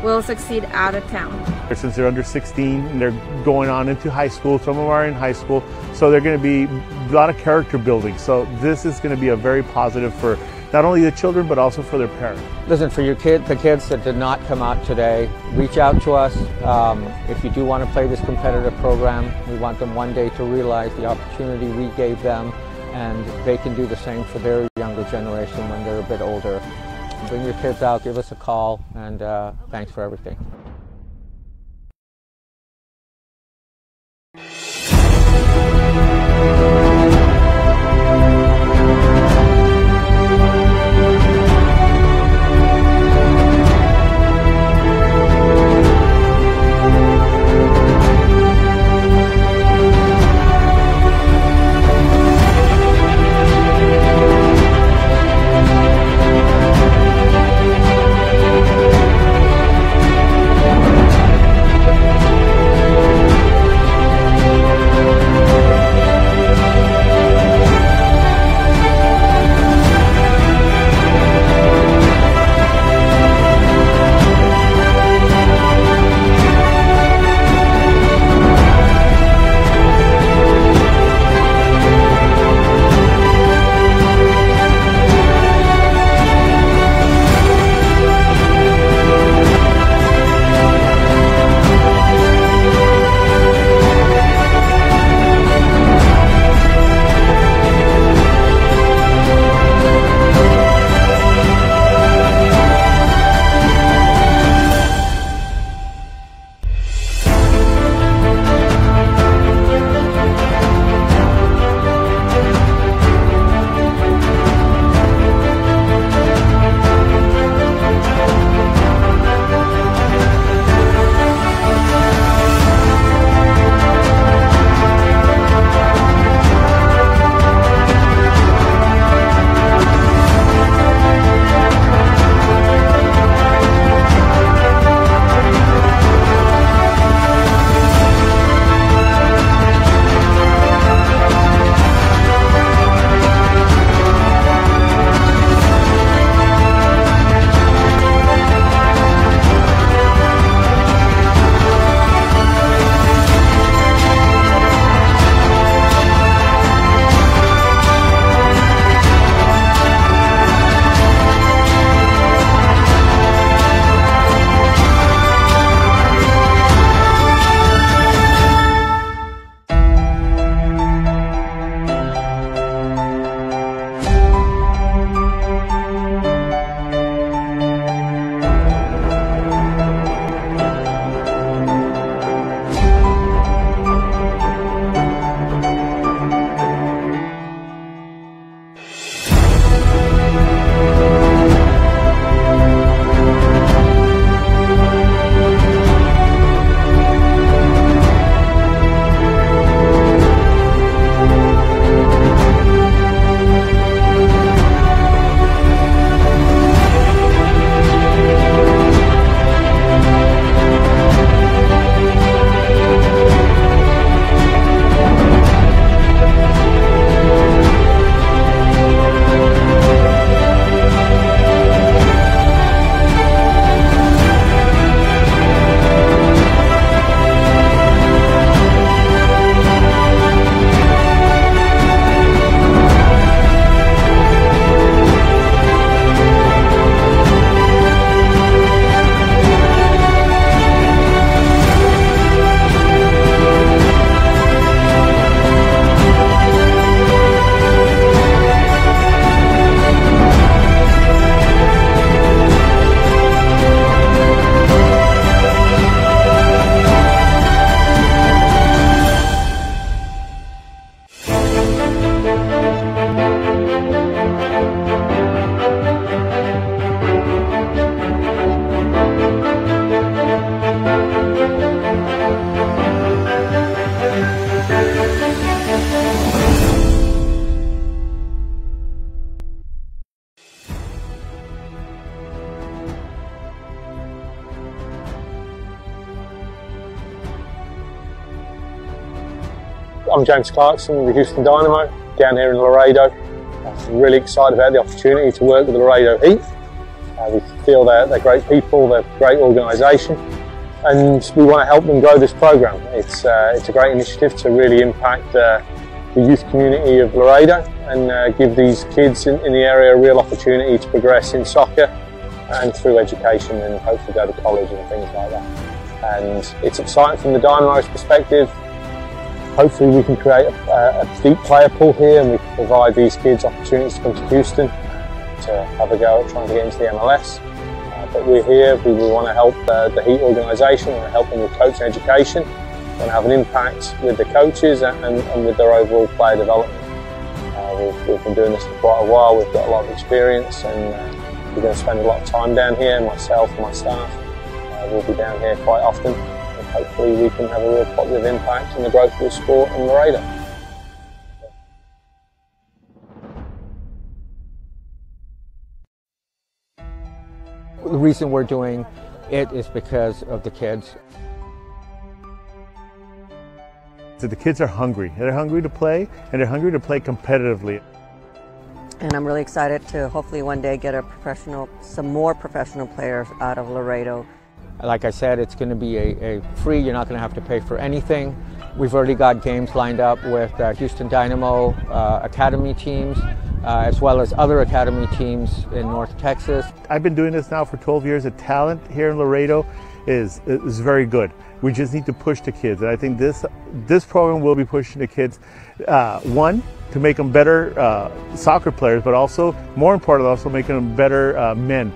we'll succeed out of town. Since they're under 16 and they're going on into high school, some of them are in high school, so they're going to be a lot of character building. So this is going to be a very positive for not only the children, but also for their parents. Listen, for your the kids that did not come out today, reach out to us. If you do want to play this competitive program, we want them one day to realize the opportunity we gave them, and they can do the same for their younger generation when they're a bit older. Bring your kids out, give us a call, and thanks for everything. I'm James Clarkson with the Houston Dynamo down here in Laredo. I'm really excited about the opportunity to work with the Laredo Heat. We feel they're great people, they're a great organisation, and we want to help them grow this program. It's a great initiative to really impact the youth community of Laredo and give these kids in the area a real opportunity to progress in soccer and through education and hopefully go to college and things like that. And it's exciting from the Dynamo's perspective. Hopefully we can create a deep player pool here and we can provide these kids opportunities to come to Houston to have a go at trying to get into the MLS. But we're here, we want to help the Heat organisation, we want to help them with coaching education, we want to have an impact with the coaches and with their overall player development. We've been doing this for quite a while, we've got a lot of experience and we're going to spend a lot of time down here, myself and my staff. We'll be down here quite often and hopefully we can have a real positive impact on the growth of the sport in Laredo. The reason we're doing it is because of the kids. So the kids are hungry. They're hungry to play and they're hungry to play competitively. And I'm really excited to hopefully one day get some more professional players out of Laredo. Like I said, it's going to be a free, you're not going to have to pay for anything. We've already got games lined up with Houston Dynamo academy teams, as well as other academy teams in North Texas. I've been doing this now for 12 years. The talent here in Laredo is very good. We just need to push the kids. And I think this program will be pushing the kids, one, to make them better soccer players, but also, more importantly, also making them better men.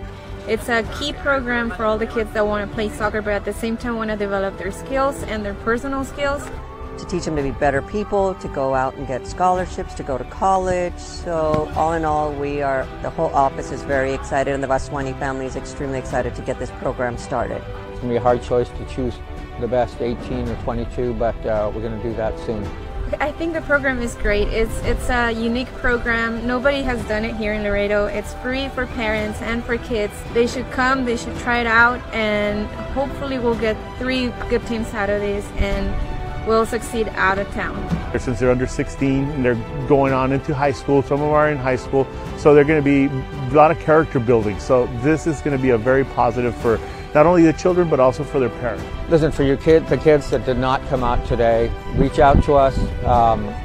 It's a key program for all the kids that want to play soccer, but at the same time want to develop their skills and their personal skills. To teach them to be better people, to go out and get scholarships, to go to college. So all in all, the whole office is very excited and the Vaswani family is extremely excited to get this program started. It's going to be a hard choice to choose the best 18 or 22, but we're going to do that soon. I think the program is great. It's a unique program. Nobody has done it here in Laredo. It's free for parents and for kids. They should come, they should try it out, and hopefully we'll get 3 good teams out of this and we'll succeed out of town. Since they're under 16 and they're going on into high school, some of them are in high school, so they're going to be a lot of character building. So this is going to be a very positive for not only the children but also for their parents. Listen, for your kids, the kids that did not come out today, reach out to us.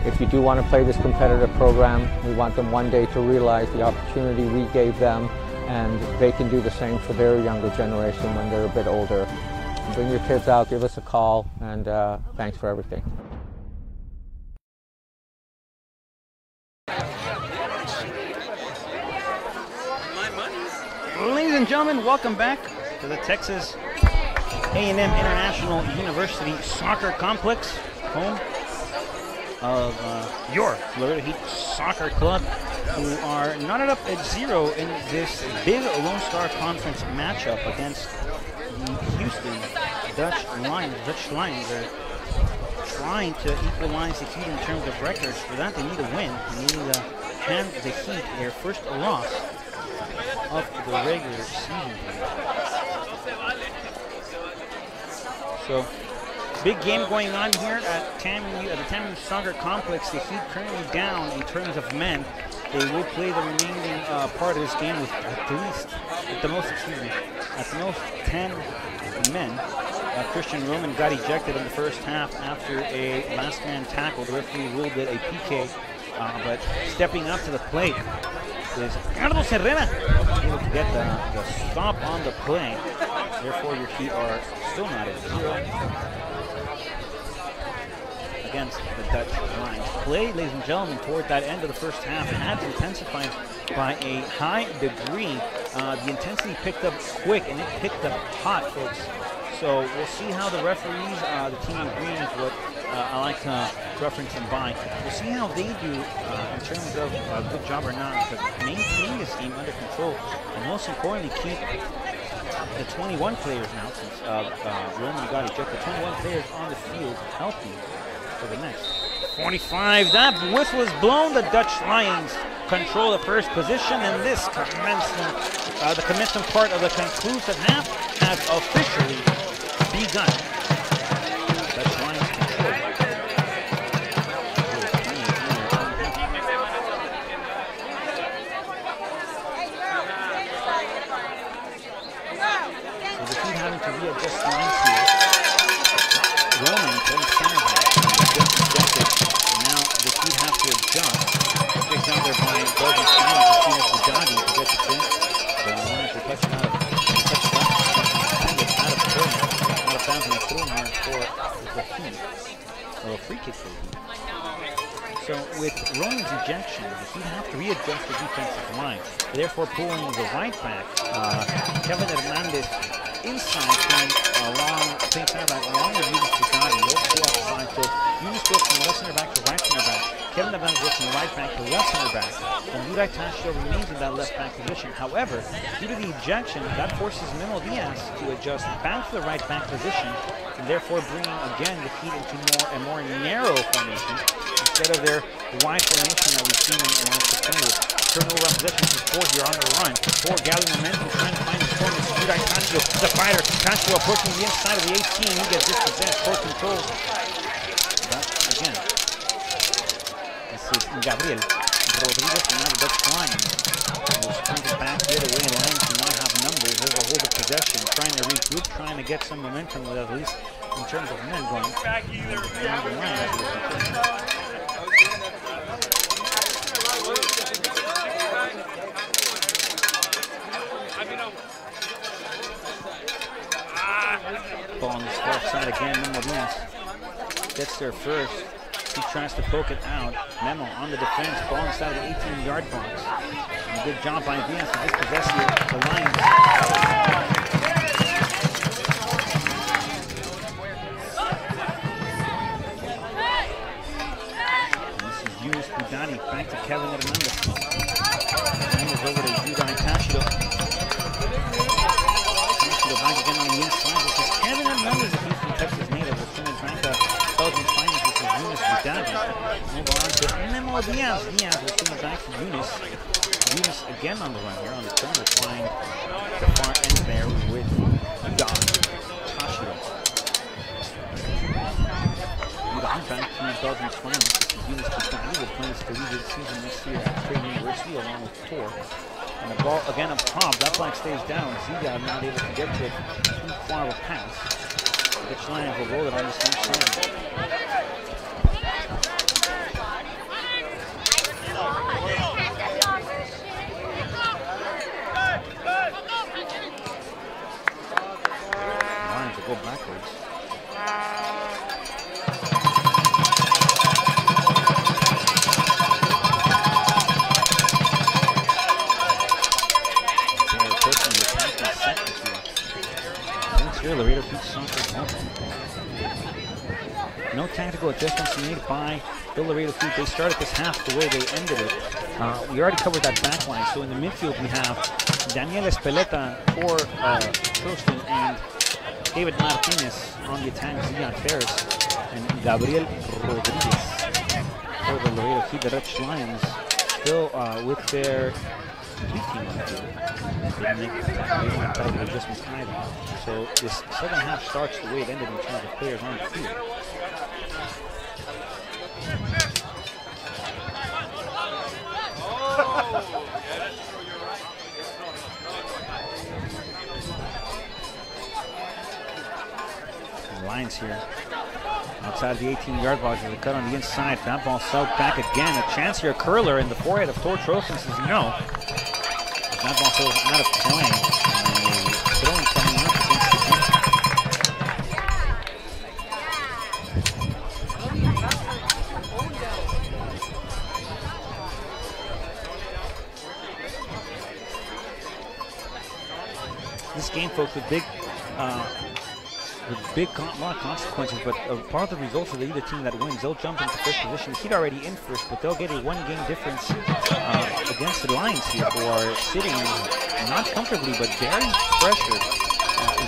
If you do want to play this competitive program, we want them one day to realize the opportunity we gave them and they can do the same for their younger generation when they're a bit older. Bring your kids out, give us a call, and thanks for everything. Ladies and gentlemen, welcome back to the Texas A&M International University Soccer Complex, home of your Laredo Heat Soccer Club, who are knotted up at 0 in this big Lone Star Conference matchup against the Houston Dutch Lions. Dutch Lions are trying to equalize the Heat in terms of records. For that, they need a win. They need to hand the Heat their first loss of the regular season. So, big game going on here at the TAMU Soccer Complex. The Heat currently down in terms of men. They will play the remaining part of this game with at the most 10 men. Christian Roman got ejected in the first half after a last man tackle. The referee ruled it a PK, but stepping up to the plate is Carlos Herrera, able to get the stop on the play. Therefore, your Heat are still not at 0 against the Dutch Lions. Play, ladies and gentlemen, toward that end of the first half had intensified by a high degree. The intensity picked up quick and it picked up hot, folks. So we'll see how the referees, the team in green is what I like to reference them by. We'll see how they do in terms of a good job or not to maintain this game under control and most importantly keep the 21 players now, since Roman got ejected, 21 players on the field healthy for the next 45. That whistle is blown. The Dutch Lions control the first position, and this the commencement part of the conclusive half has officially begun. Dutch Lions control. So with Roman's ejection, he'd have to readjust the defensive line, therefore pulling the right back, Kevin Hernandez, inside playing center back along with Yunus Bugatti. Those two outside. So Yunus goes from left center back to right center back. Kevin Hernandez goes from right back to left center back. And Yudai Tashio remains in that left back position. However, due to the ejection, that forces Memo Diaz to adjust back to the right back position, and therefore bringing again the Heat into a more narrow formation instead of their wide formation that we've seen in the last 6 minutes. Turnover on possession for Ford here on the run. Ford gathering momentum, trying to find the corner. Yudai Tashio, the fighter. Tashio approaching the inside of the 18. He gets dispossessed. Ford controls. But again, this is Gabriel Rodriguez from now the Dutch Lions. He's trying to back the other way. Lions do not have numbers. There's a hold of possession. Trying to regroup, trying to get some momentum with at least in terms of men going. Ball on the left side again. Memo Diaz gets there first. He tries to poke it out. Memo on the defense. Ball inside the 18-yard box. And a good job by Diaz to dispossess the Lions. And this is Yunus Bugatti back to Kevin Hernandez. Hernandez over to Yudai Tashio. Back again on the inside. This is Kevin Hernandez, a Houston, Texas native, with Tim Atlanta, Belgian finest. This is Yunus Bugatti. Move on to Memo Diaz. Diaz will swing it back to Yunus. Yunus again on the run here on the corner, flying the far end there with Yudai Tashio. Yudai back to Belgian finest. This is Yunus Bugatti, who plans to lead the season next year at Trade University along with Tor. And the ball again up top, that flag stays down. Ziga not able to get to it. Too far of a pass. Dutch Lions will roll it on the same side. Lions will go backwards. Laredo Heat soccer. No tactical adjustments made by the Laredo Heat. They started this half the way they ended it. We already covered that back line. So in the midfield we have Daniel Espeleta for Trostin and David Martinez on the attack. Zion Ferris and Gabriel Rodriguez for the Laredo Heat. The Dutch Lions still with their Heat team on the field. They didn't make tactical adjustments either. So this second half starts the way it ended in terms of players on the field. The Lions here outside the 18-yard box with a cut on the inside. That ball south back again. A chance here, a curler in the forehead of Tor Trosten says no. That ball goes out of play. Throwing coming up against the this game, folks, with lot of consequences, but part of the results of either team that wins, they'll jump into first position. Heat already in first, but they'll get a one-game difference against the Lions here, who are sitting not comfortably, but very pressured,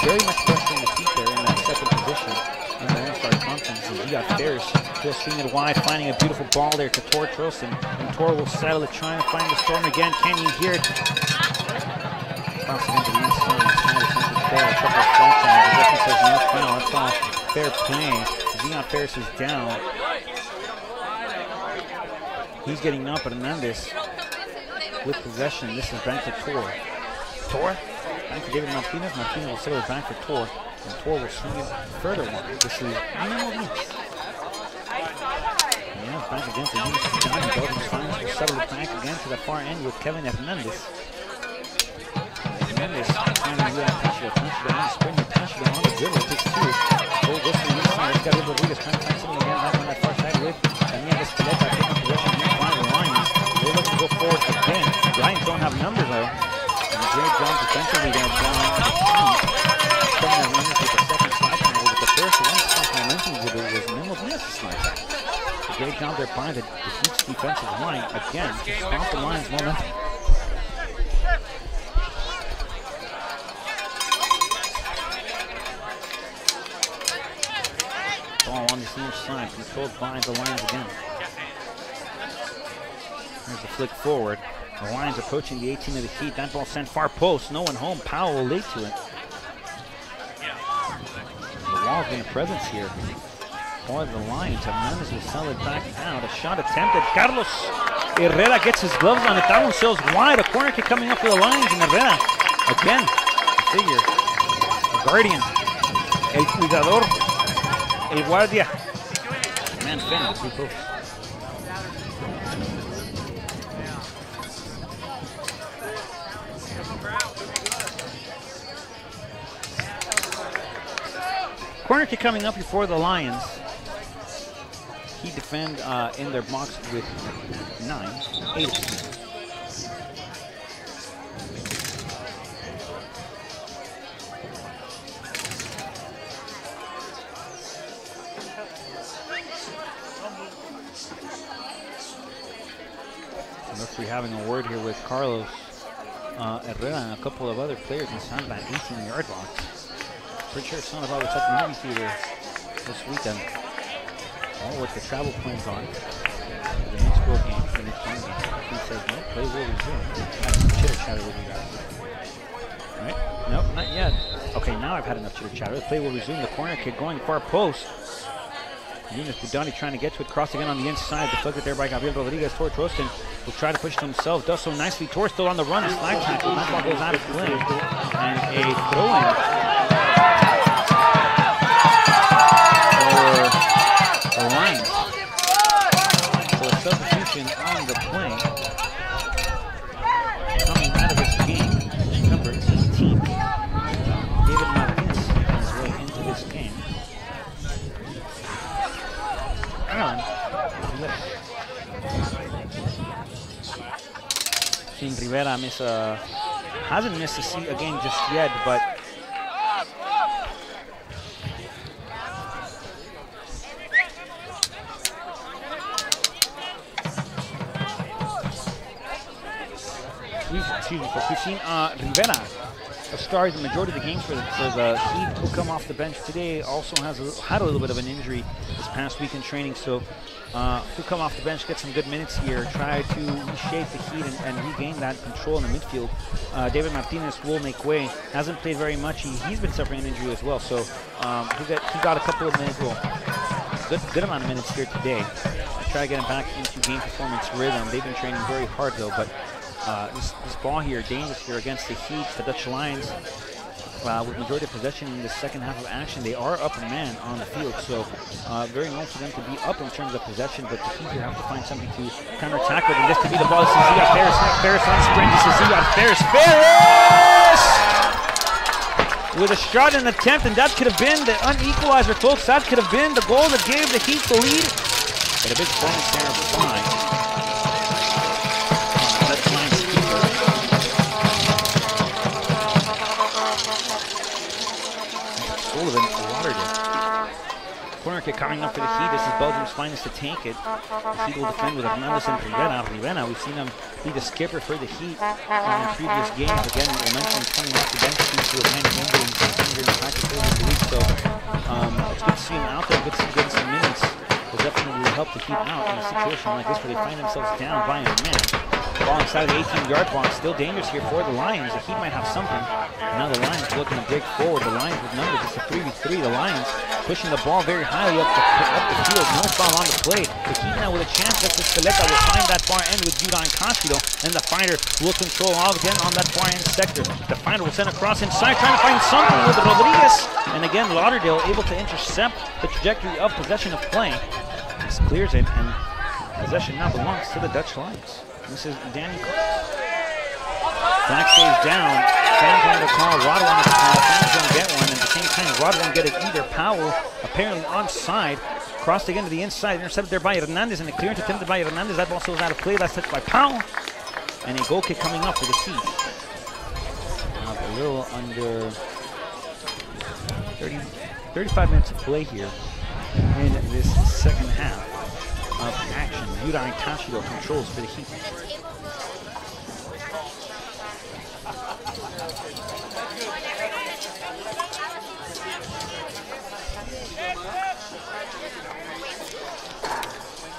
very much pressuring the Heat there in that second position in the All-Star Conference. And Zion Ferris just swinging it wide, finding a beautiful ball there to Tor Trosten, and Tor will settle it, trying to find the storm again. Can you hear it? Crossing into the inside, fair, a couple of flight times. The referee says no foul. That's all fair play. Zion Ferris is down. He's getting up, but Hernandez with possession. This is back to Tor. Tor? Back to David Martinez. Martinez will settle it back for Tor. And Tor will swing it further one. This is Memo Diaz. Yeah, back against the Yunus Bugatti. Belgian finals will settle it back again to the far end with Kevin Hernandez. Hernandez trying to do that. Tashio on the spring. Tashio on the dribble. Takes two. Goal goes to the inside. Let's got Rodriguez trying to find something again. Back on that far side with Daniel Espeleta taking possession. number though. And a great job defensively there. Coming with the second slide turnover, but the first one something I mentioned with it was minimal miss slide. A great job there by the Heat's defensive line again to stop the Lions' momentum. Ball on the near side, controlled by the Lions again. There's the flick forward. The Lions approaching the 18 of the Heat. That ball sent far post. No one home. Powell late to it. The Wall's being a presence here for the Lions. Hernandez will sell it back out. A shot attempted. Carlos Herrera gets his gloves on it. That one sails wide. A corner kick coming up for the Lions. And Herrera, again, figure. The guardian. El cuidador. El guardia. Man, defending too close. Corner kick coming up before the Lions. He defend in their box with 8 of them. Looks like we're having a word here with Carlos Herrera and a couple of other players inside that 18-yard box. Pretty sure it's not about what's at the movie theater this weekend. Or what the travel plans are. The next world game, the next home game. He says, no, play will resume. Have some chitter chatter with you guys. Right? Nope, not yet. Okay, now I've had enough chitter chatter. The play will resume. The corner kick going far post. Yunus Budani trying to get to it, cross again on the inside, deflected there by Gabriel Rodriguez. Torch Roston will try to push it himself, does so nicely. Torch still on the run, a slide tackle. That ball goes out of play. And a throw-in. The Lions. So a substitution on the play. Coming out of this game, number 18, David Martinez on his way into this game. Seen Rivera hasn't missed a game just yet, but we've seen Rivera start the majority of the games for the Heat, who come off the bench today. Also had a little bit of an injury this past week in training, so who come off the bench, get some good minutes here, try to reshape the Heat and regain that control in the midfield. David Martinez will make way. Hasn't played very much. He's been suffering an injury as well, so he got a couple of minutes, good amount of minutes here today. Try to get him back into game performance rhythm. They've been training very hard though, but this ball here, dangerous here against the Heat. The Dutch Lions, with majority of possession in the second half of action, they are up a man on the field, so very normal for them to be up in terms of possession, but the Heat here have to find something to counter-attack with, and this could be the ball. This is Ziad Ferris. Ferris on sprint. This is Ziad Ferris. Ferris! With a shot and attempt, and that could have been the unequalizer, folks. That could have been the goal that gave the Heat the lead. But a big bonus there by corner kick coming up for the Heat. This is Belgium's finest to take it. The Heat will defend with Hernandez and Rivera. We've seen him be the skipper for the Heat in previous games. Again, momentum coming off the bench due to a man injury in the practice earlier in the week. So it's good to see him out there. Good to see him getting some minutes. Will definitely help the Heat out in a situation like this where they find themselves down by a man. Ball inside of the 18-yard box. Still dangerous here for the Lions. The Heat might have something. Now the Lions looking to break forward. The Lions with numbers. It's a 3v3. The Lions pushing the ball very highly up the field. No foul on the play. The Heat now with a chance. That's Escaleta will find that far end with Judan Cansido. And the fighter will control all again on that far end sector. The fighter will send across inside, trying to find something with Rodriguez. And again, Lauderdale able to intercept the trajectory of possession of play. This clears it, and possession now belongs to the Dutch Lions. This is Danny. Flag stays down. Fans on the call. Rod on the call. Fans don't get one. At the same time, Rod won't get it either. Powell apparently onside. Crossed again to the inside. Intercepted there by Hernandez, and the clearance attempted by Hernandez. That ball goes out of play. That's touched by Powell. And a goal kick coming up for the Heat. A little under 35 minutes of play here in this second half of action. Yudai Tashido controls for the Heat.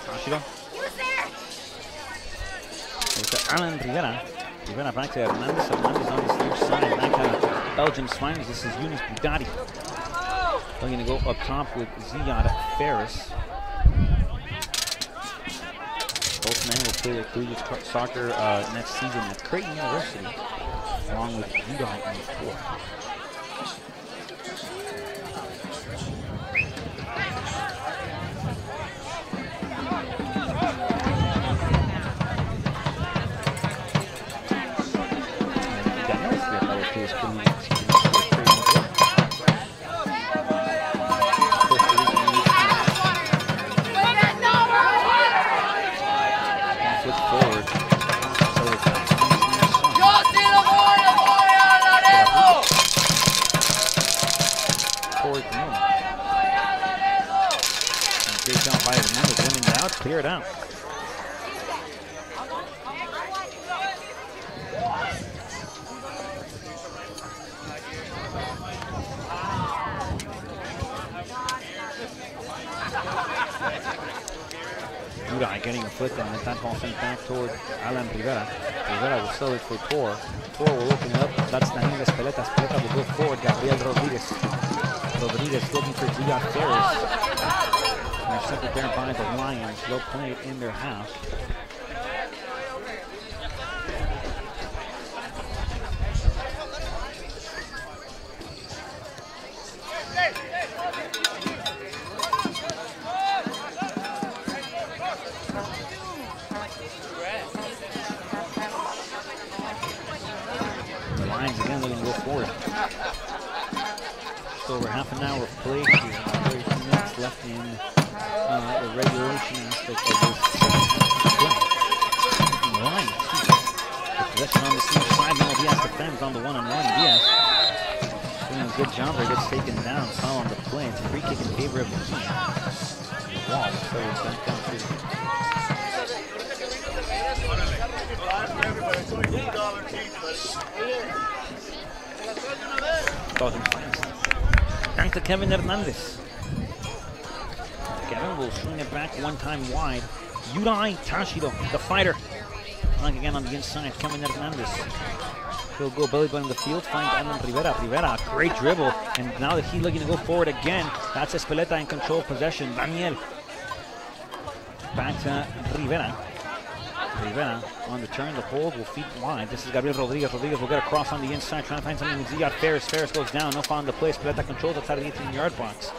Tashido. There's Alan Rivera. Rivera back to Hernandez. Hernandez on his near side. Back to Belgium's finals. This is Yunus Budati. They're going to go up top with Ziad Ferris. Both men will play their collegiate soccer next season at Creighton University, along with Udai and Ford. Clear it out. Udai getting a foot down. That ball sent back toward Alan Rivera. Rivera will sell it for Tor. Tor will open up. That's Daniel Espeleta. Espeleta will go forward. Gabriel Rodriguez. Rodriguez looking for Ziad Ferris. Intercepted there by the Lions. They'll play it in their half. The Lions again looking to go forward. Just over half an hour of play here. 32 minutes left in the regulation aspect of this play. Line, the possession on the near side. Now Diaz defends on the one-on-one. Diaz doing a good job there. Gets taken down. Foul on the play. It's a free kick in favor of the Heat. The wall. So it's back down Thanks to Kevin Hernandez. Kevin will swing it back one time wide. Yudai Tashido, the fighter. Playing again on the inside, Kevin Hernandez. He'll go belly button the field, finds Alan Rivera. Rivera, great dribble. And now the Heat looking to go forward again. That's Espeleta in control of possession. Daniel. Back to Rivera. Rivera on the turn, the hold will feed wide. This is Gabriel Rodriguez. Rodriguez will get across on the inside, trying to find something with Ziad Ferris. Ferris goes down, no foul on the play. Espeleta controls outside of the 18-yard box.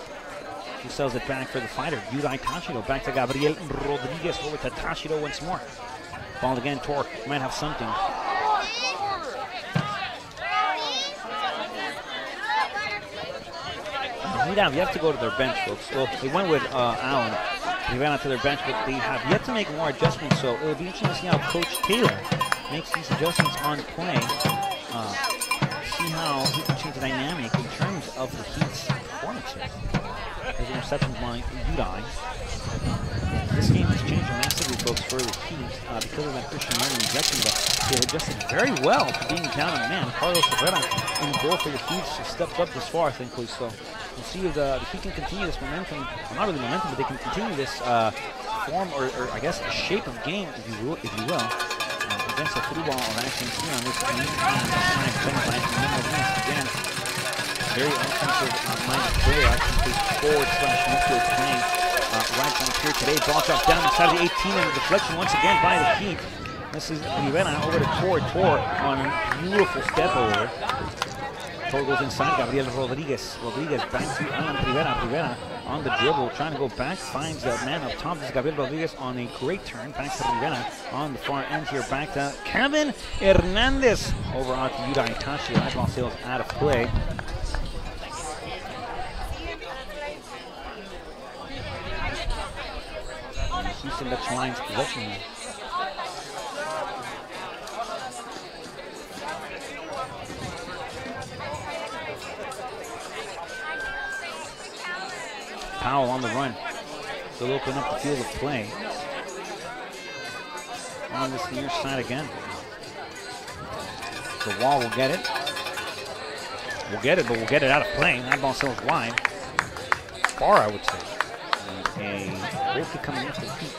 He sells it back for the fighter. Yudai Tashido back to Gabriel Rodriguez. Over to Tashido once more. Ball again, Tor might have something. You have to go to their bench, folks. Well, they went with Allen. They ran out to their bench, but they have yet to make more adjustments. So it'll be interesting to see how Coach Taylor makes these adjustments on play. See how he can change the dynamic in terms of the Heat's performance here. There's an interception by Udai. This game has changed massively, folks, for the Heat because of that Christian Martin injection. But they adjusted very well to being down a man. Carlos Rivera in the goal for the Heat stepped up this far, thankfully. So we'll see if the Heat can continue this momentum. Well, not really momentum, but they can continue this form or I guess shape of game, if you will, against the football of action here on this game. Again, very offensive minded player. Actually plays forward/midfield playing right down here today. Ball dropped down inside of the 18 and a deflection once again by the Heat. This is Rivera over to Tor on a beautiful step over. Tor goes inside. Gabriel Rodriguez. Rodriguez back to Alan Rivera. Rivera on the dribble, trying to go back, finds that man up top. This is Gabriel Rodriguez on a great turn. Back to Rivera on the far end here. Back to Kevin Hernandez. Over on to Yudai Tashido. That ball sails out of play. Houston Dutch Lions possession. Powell on the run. They'll open up the field of play. On this near side again. The Wall will get it. We'll get it, but we'll get it out of play. That ball still wide. Far, I would say. And a goal kick coming up to the Heat.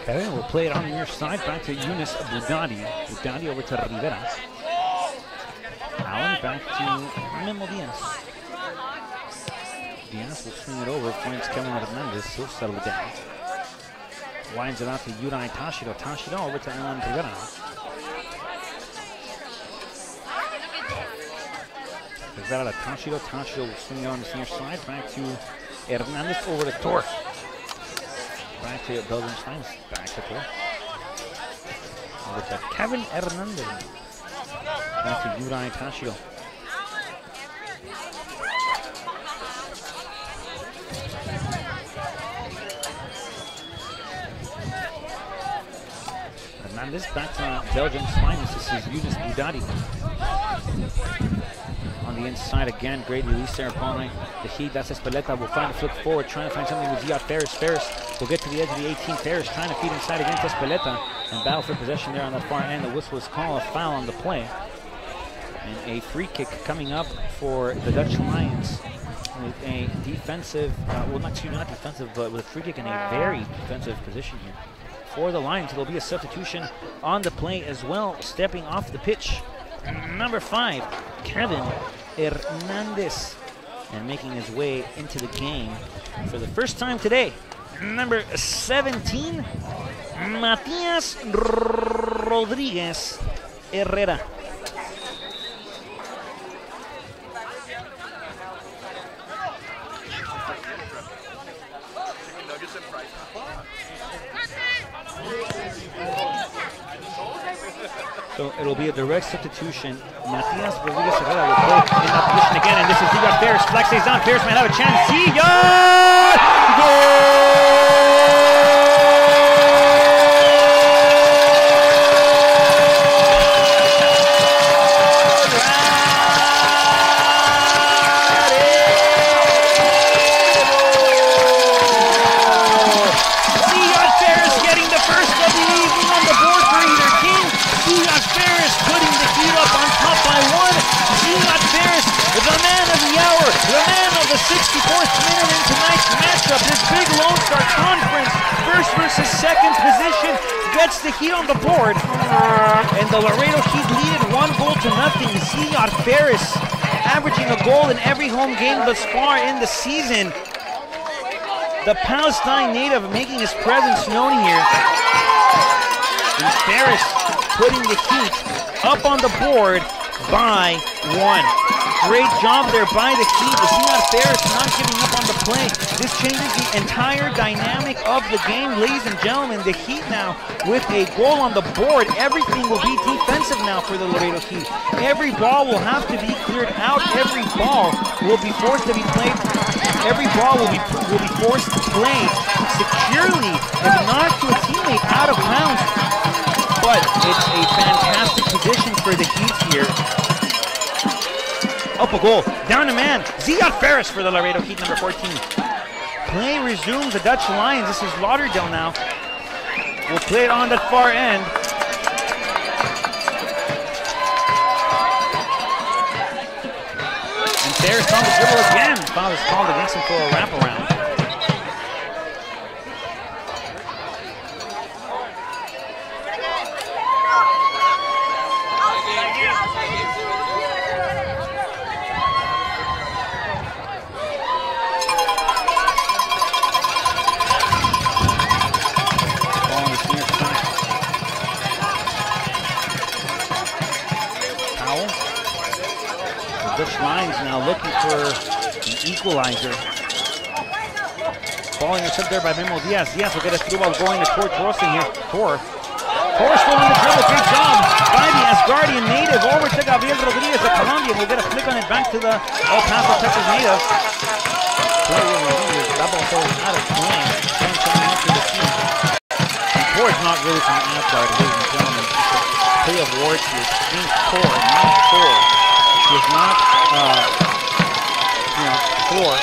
Kevin will play it on the near side, back to Yunus Budadi. Budadi over to Rivera. Allen back to Memo Diaz. Diaz will swing it over, finds Kevin Hernandez, he'll settle it down. Winds it out to Yurai Tashido. Tashido over to Alan Rivera. There's that out of Tashido. Tashido will swing it on the near side, back to Hernandez over to Tor. Back to Belgium's finest. Back to Tor. Over to Kevin Hernandez. Back to Yurai Tashido. Hernandez back to Belgium's finest. This is Yunus Budadi. On the inside again, great release there upon the Heat. That's Espeleta. Will find a flick forward, trying to find something with Ziad Ferris. Ferris will get to the edge of the 18. Ferris trying to feed inside against Espeleta and battle for possession there on that far end. The whistle is called a foul on the play. And a free kick coming up for the Dutch Lions with a defensive, well, not defensive, but with a free kick in a very defensive position here. For the Lions, there'll be a substitution on the play as well. Stepping off the pitch, number 5, Kevin Hernandez. And making his way into the game for the first time today, number 17, Matias Rodriguez Herrera. So it'll be a direct substitution. Matias Rodriguez Herrera will play in that position again, and this is Ziad Ferris. Flag stays down. Ferris might have a chance. Ziad! Goal! Ziad Ferris getting the first of the evening on the board for either team. Ziad Ferris putting the Heat up on top by 1. Ziad Ferris, the man of the hour, the man of the 64th minute in tonight's matchup. This big Lone Star Conference, first versus second position, gets the Heat on the board. And the Laredo Heat lead it 1-0. Ziad Ferris averaging a goal in every home game thus far in the season. The Palestine native making his presence known here. And Ferris putting the Heat up on the board by 1. Great job there by the Heat. The Ziad Ferris not giving up on the play. This changes the entire dynamic of the game, ladies and gentlemen. The Heat now with a goal on the board. Everything will be defensive now for the Laredo Heat. Every ball will have to be cleared out. Every ball will be forced to be played. Every ball will be forced to play securely, if not to a teammate out of bounds. But it's a fantastic position for the Heat here. Up a goal, down a man. Ziad Ferris for the Laredo Heat, number 14. Play resumes the Dutch Lions. This is Lauderdale now. We'll play it on that far end. And Ferris on the dribble again. Foul is called against him for a wraparound. Dutch Lions now looking for an equalizer. Ball intercepted there by Memo Diaz. Diaz will get a through ball going to Tor Torsten here. Tor still on the dribble. Great job by the Asgardian native. Over to Gabriel Rodriguez, the Colombian. Will get a flick on it back to the El Paso, Texas native. That ball falls out of play. after the season. Core is not really from the outside, ladies and gentlemen. Play of words here. Being core, not core. She is not, core.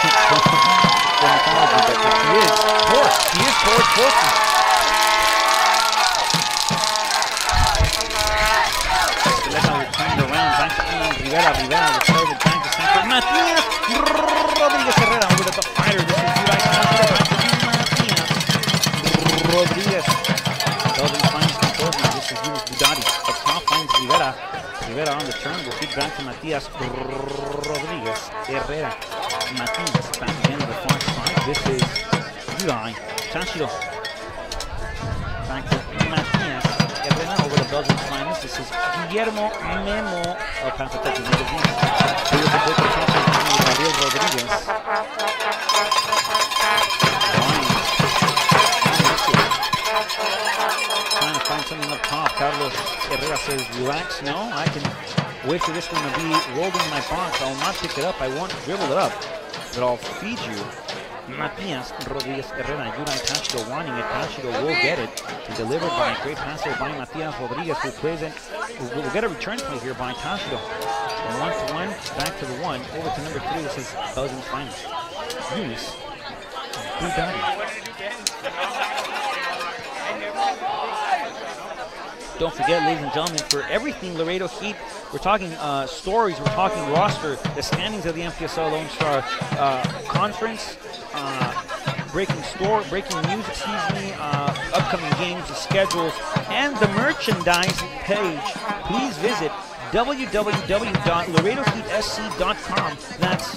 For mythology, but she is core. She is core fortune. Let's now return around. Back to Rivera. Rivera will throw the back to center. Matias Rodriguez Herrera over the fighter. This is Yuri Rodriguez. Belgian finds control. This is Yunus Budati. Up top finds Rivera. Rivera on the turn. Will feed back to Matias Rodriguez Herrera. Matias back again to the far side. This is Yuri Tashido. Back to Matias Herrera over the Belgian finest. This is Guillermo Memo. Oh, pass attack to Rodriguez. Rodriguez. Trying to find something up top. Carlos Herrera says, relax. No, I can wait for this one to be rolled in my box. I will not pick it up. I won't dribble it up. But I'll feed you. Matias Rodriguez Herrera. Yuri Tashido wanting it. Tashido will get it. And delivered by a great passer by Matias Rodriguez, who plays it. We'll get a return play here by Tashido. From 1-1, back to the 1. Over to number 3. This is Belgium's finest. Yunus Budati. Don't forget, ladies and gentlemen, for everything Laredo Heat, we're talking stories, we're talking roster, the standings of the MPSL Lone Star Conference, breaking news, upcoming games, the schedules, and the merchandise page. Please visit www.laredoheatsc.com. That's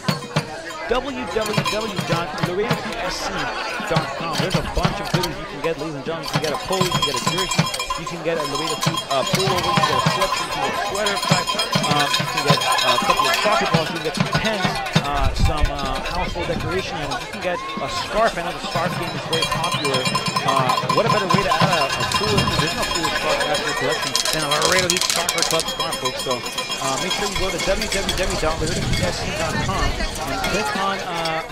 www.laredoheatsc.com. There's a bunch of goodies you can get, ladies and gentlemen. You can get a polo, you can get a jersey, you can get a Laredo Heat pullover, you can get a sweatshirt, you can get a sweater pack, you can get a couple of soccer balls, you can get some pens, some household decoration items, you can get a scarf. I know the scarf game is very popular. What a better way to add a cooler, there's no cooler scarf after your collection than a Laredo Heat Soccer Club scarf, folks. So make sure you go to www.laredoheatsc.com and click on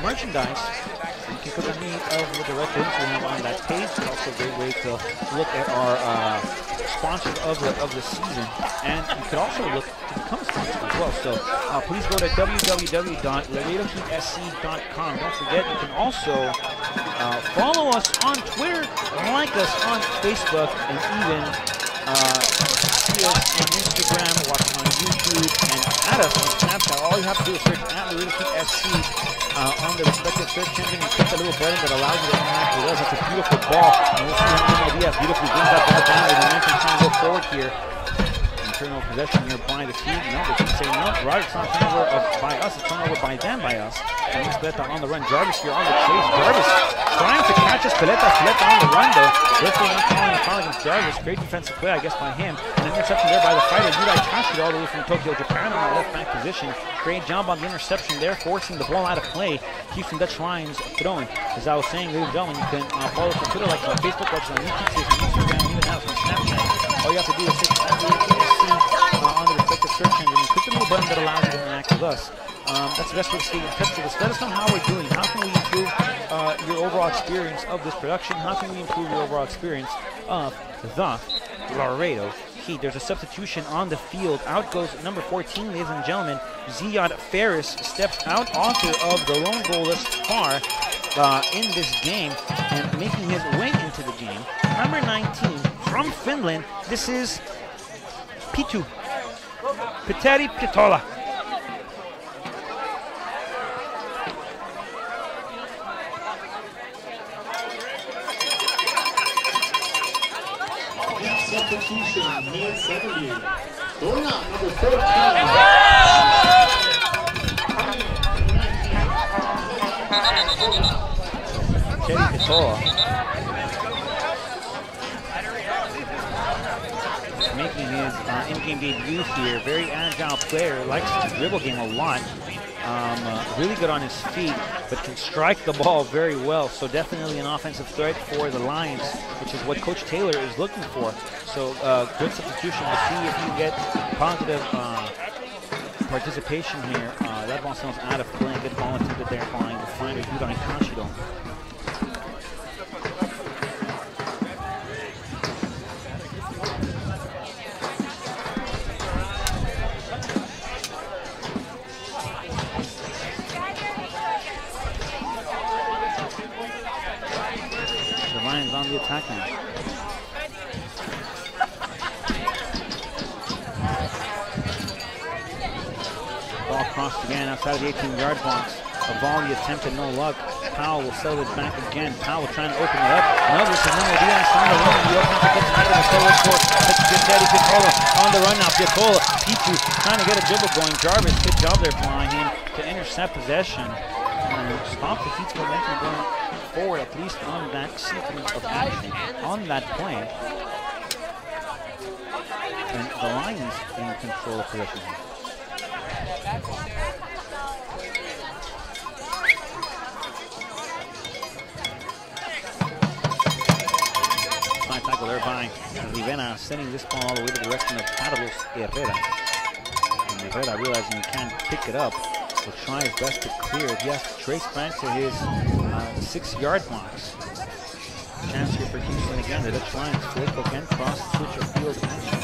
merchandise. You can click on any of the direct links we have on that page. It's also a great way to look at our sponsors of the season, and you can also look to become a sponsor as well. So please go to www.laredoheatsc.com. Don't forget, you can also follow us on Twitter, like us on Facebook, and even see us on Instagram, watch us on YouTube, and add us on Snapchat. All you have to do is search at Laredo Heat SC on the respective search engine and click the little button that allows you to interact with us. It's a beautiful ball, and we'll see how Diaz beautifully brings that ball down with momentum trying to go forward here. Internal possession here by the team. No, they keep saying no. Right, it's not turnover by us, it's turnover by them, by us. And Speleta on the run. Jarvis here on the chase. Jarvis trying to catch us. Speleta on the run though. Therefore not calling a foul against Jarvis. Great defensive play, I guess, by him. An interception there by the fighter. Yuri Tashido all the way from Tokyo, Japan on the left back position. Great job on the interception there, forcing the ball out of play. Houston Dutch Lions throwing. As I was saying, ladies and gentlemen, you can follow us on Twitter, like on Facebook, watch us on YouTube, Instagram, even now on Snapchat. All you have to do is search on the respective search engine and click the little button that allows you to interact with us. That's the best way to stay in touch with us. Let us know how we're doing. How can we improve your overall experience of this production? How can we improve your overall experience of the Laredo Heat? There's a substitution on the field. Out goes number 14, ladies and gentlemen. Ziad Ferris steps out, author of the lone goal thus far in this game, and making his way into the game. Number 19 from Finland. This is Pitu. Petteri Pitola. Substitution, minute 70. Going out, number 14. Petteri Pitola. Making his in-game debut here. Very agile player, likes the dribble game a lot. Really good on his feet, but can strike the ball very well. So definitely an offensive threat for the Lions, which is what Coach Taylor is looking for. So good substitution. We'll see if you get positive participation here. That ball sounds out of play. Good ball intended there by the finder, Yuri Tashido. attacking. Ball crossed again outside of the 18-yard box. A volley attempted, no luck. Powell will settle it back again. Powell trying to open it up. No, this is Memo Diaz on the run. The open gets out of the forward court. It's Daddy Picola on the run now. Picola, Pichu trying to get a dribble going. Jarvis, good job there flying in to intercept possession. And stop the Heat's momentum going forward, at least on that sequence of action, on that play. And the Lions in control of possession here. Tackle there by Rivera, sending this ball all the way to the direction of Carlos Herrera. And Herrera, realizing he can't pick it up, will try his best to clear it. He has to trace back to his 6-yard box. Chance here for Houston again. The Dutch Lions flip again, cross, switch of field action.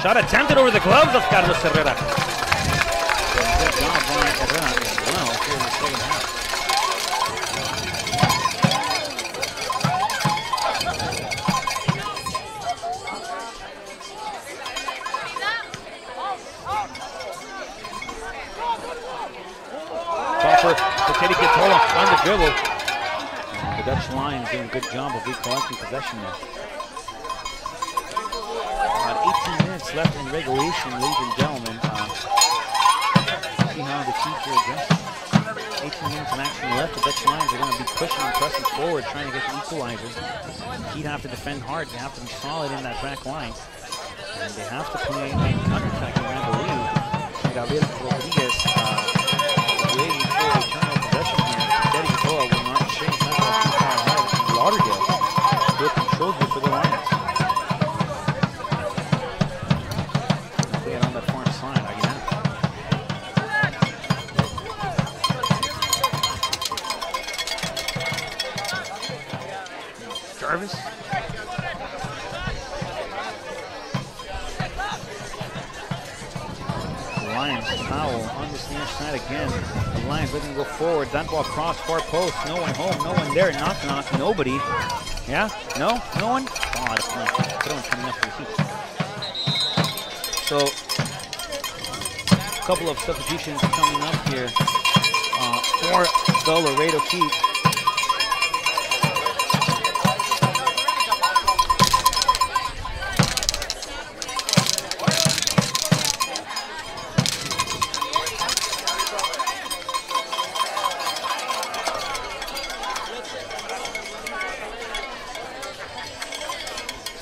Shot attempted over the gloves of Carlos Herrera. Good job by Herrera as well here in the second half. Teddy Picola on the dribble. And the Dutch Lions doing a good job of recollecting possession there. About 18 minutes left in regulation, ladies and gentlemen. See how the Heat are adjusting. 18 minutes of action left. The Dutch Lions are going to be pushing and pressing forward, trying to get the equalizer. The Heat have to defend hard. They have to be solid in that back line. And they have to play a counter-attacking, I believe. Gabriel Rodriguez waiting for a turn of possession here. Teddy Picola will not change. That's not too far ahead. Lauderdale will control here for the Lions. They get on that far side. Jarvis. Lions, Powell on this near side again. The Lions looking to go forward. That ball cross, far post. No one home, no one there. Knock, nobody. Yeah? No? No one? Oh, out of play. Throwing coming up for the Heat. So, a couple of substitutions coming up here for the Laredo Heat.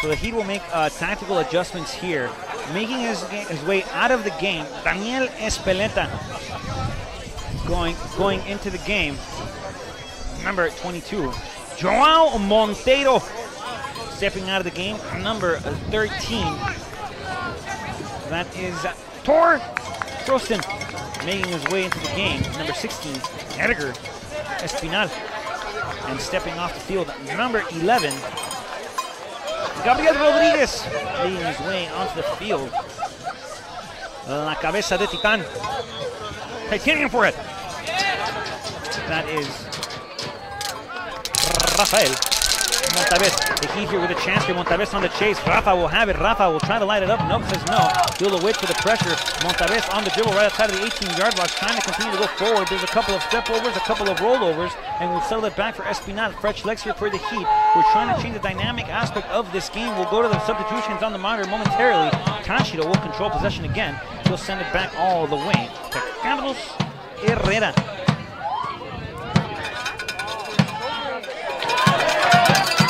So the Heat will make tactical adjustments here. Making his way out of the game, Daniel Espeleta going into the game. Number 22. Joao Monteiro stepping out of the game. Number 13. That is Tor Frosten making his way into the game. Number 16. Edgar Espinal. And stepping off the field, number 11. Gabriel Rodriguez leading his way onto the field. La cabeza de Titan. Titanium for it. That is Rafael Montaves. The Heat here with a chance here. Montaves on the chase. Rafa will have it. Rafa will try to light it up. Nope, says no. He'll wait for the pressure. Montaves on the dribble right outside of the 18-yard box, trying to continue to go forward. There's a couple of step overs, a couple of rollovers, and we'll settle it back for Espinal. Fresh legs here for the Heat. We're trying to change the dynamic aspect of this game. We'll go to the substitutions on the monitor momentarily. Tanchiro will control possession again. He'll send it back all the way to Carlos Herrera.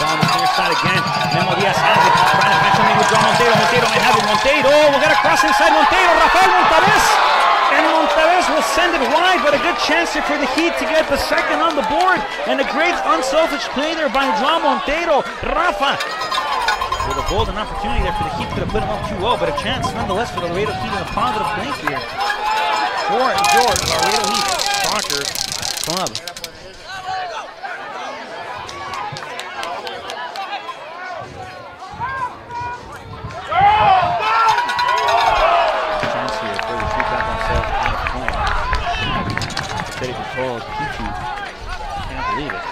On the clear side again. Memo Diaz has it. Trying to find something with Joao Monteiro. Monteiro might have it. Monteiro. We'll get a cross inside Monteiro. Rafael Montaves. And Montaves will send it wide, but a good chance here for the Heat to get the second on the board. And a great unselfish play there by Joao Monteiro. Rafa with a golden opportunity there for the Heat. Could have put him up 2-0, but a chance nonetheless for the Laredo Heat and a positive play here for your Laredo Heat soccer club. Teddy Picola, Pichu, can't believe it.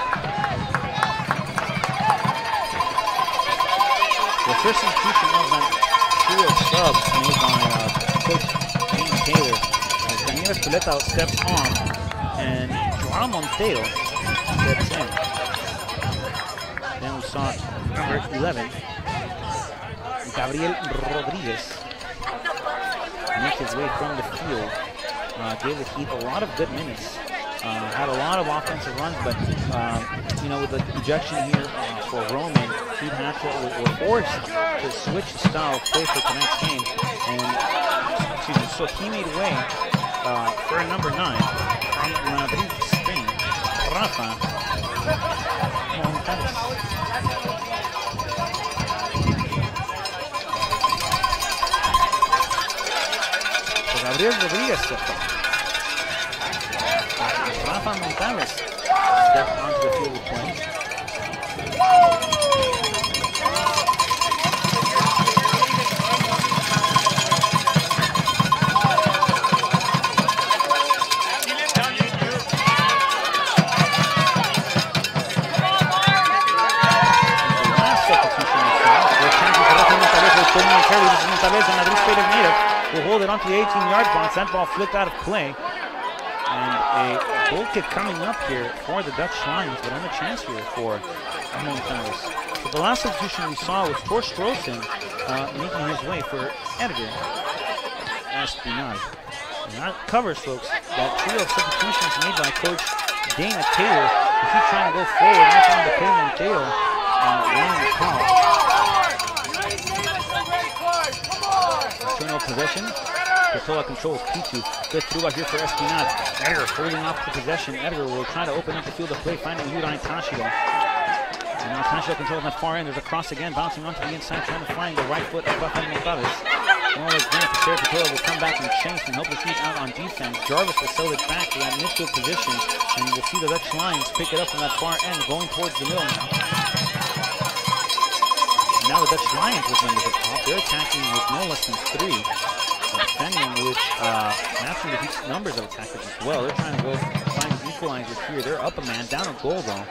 trio of subs made by Coach Dean Taylor. As Daniela Spileta steps on, and Joao Montero steps in. Then we saw number 11, Gabriel Rodriguez, make his way from the field. Gave the Heat a lot of good minutes. Had a lot of offensive runs, but you know, with the ejection here for Roman, Heat had to, were forced to switch the style of play for tonight's game. And excuse me, so he made way for number 9 from Madrid, Spain, Rafa Montares. So Gabriel Rodriguez stepped up. Rafa Montares stepped onto the field of play. Will hold it onto the 18-yard box. That ball flipped out of play. And a goal kick coming up here for the Dutch Lions, but on a chance here for Montares. So the last substitution we saw was Tor Strossen making his way for Edgar Espinal. And that covers, folks, that trio of substitutions made by Coach Dana Taylor. If he's trying to go forward, not trying to play Montero, running the call. Turnover possession. Patola controls P2. Good through out here for Espinal. Edgar holding off the possession. Edgar will try to open up the field of play, finding Yuraj Tashido. And now Tashido controls that far end. There's a cross again, bouncing onto the inside, trying to find the right foot of Rafael Montares. Always going for Sarah Patola will come back and change and help the Heat out on defense. Jarvis will sell it back to that midfield position, and we'll see the Dutch Lions pick it up from that far end, going towards the middle now. And now the Dutch Lions with members up top. They're attacking with no less than 3. Defending with matching the Heat's numbers of attackers as well. They're trying to go find the equalizer here. They're up a man, down a goal though.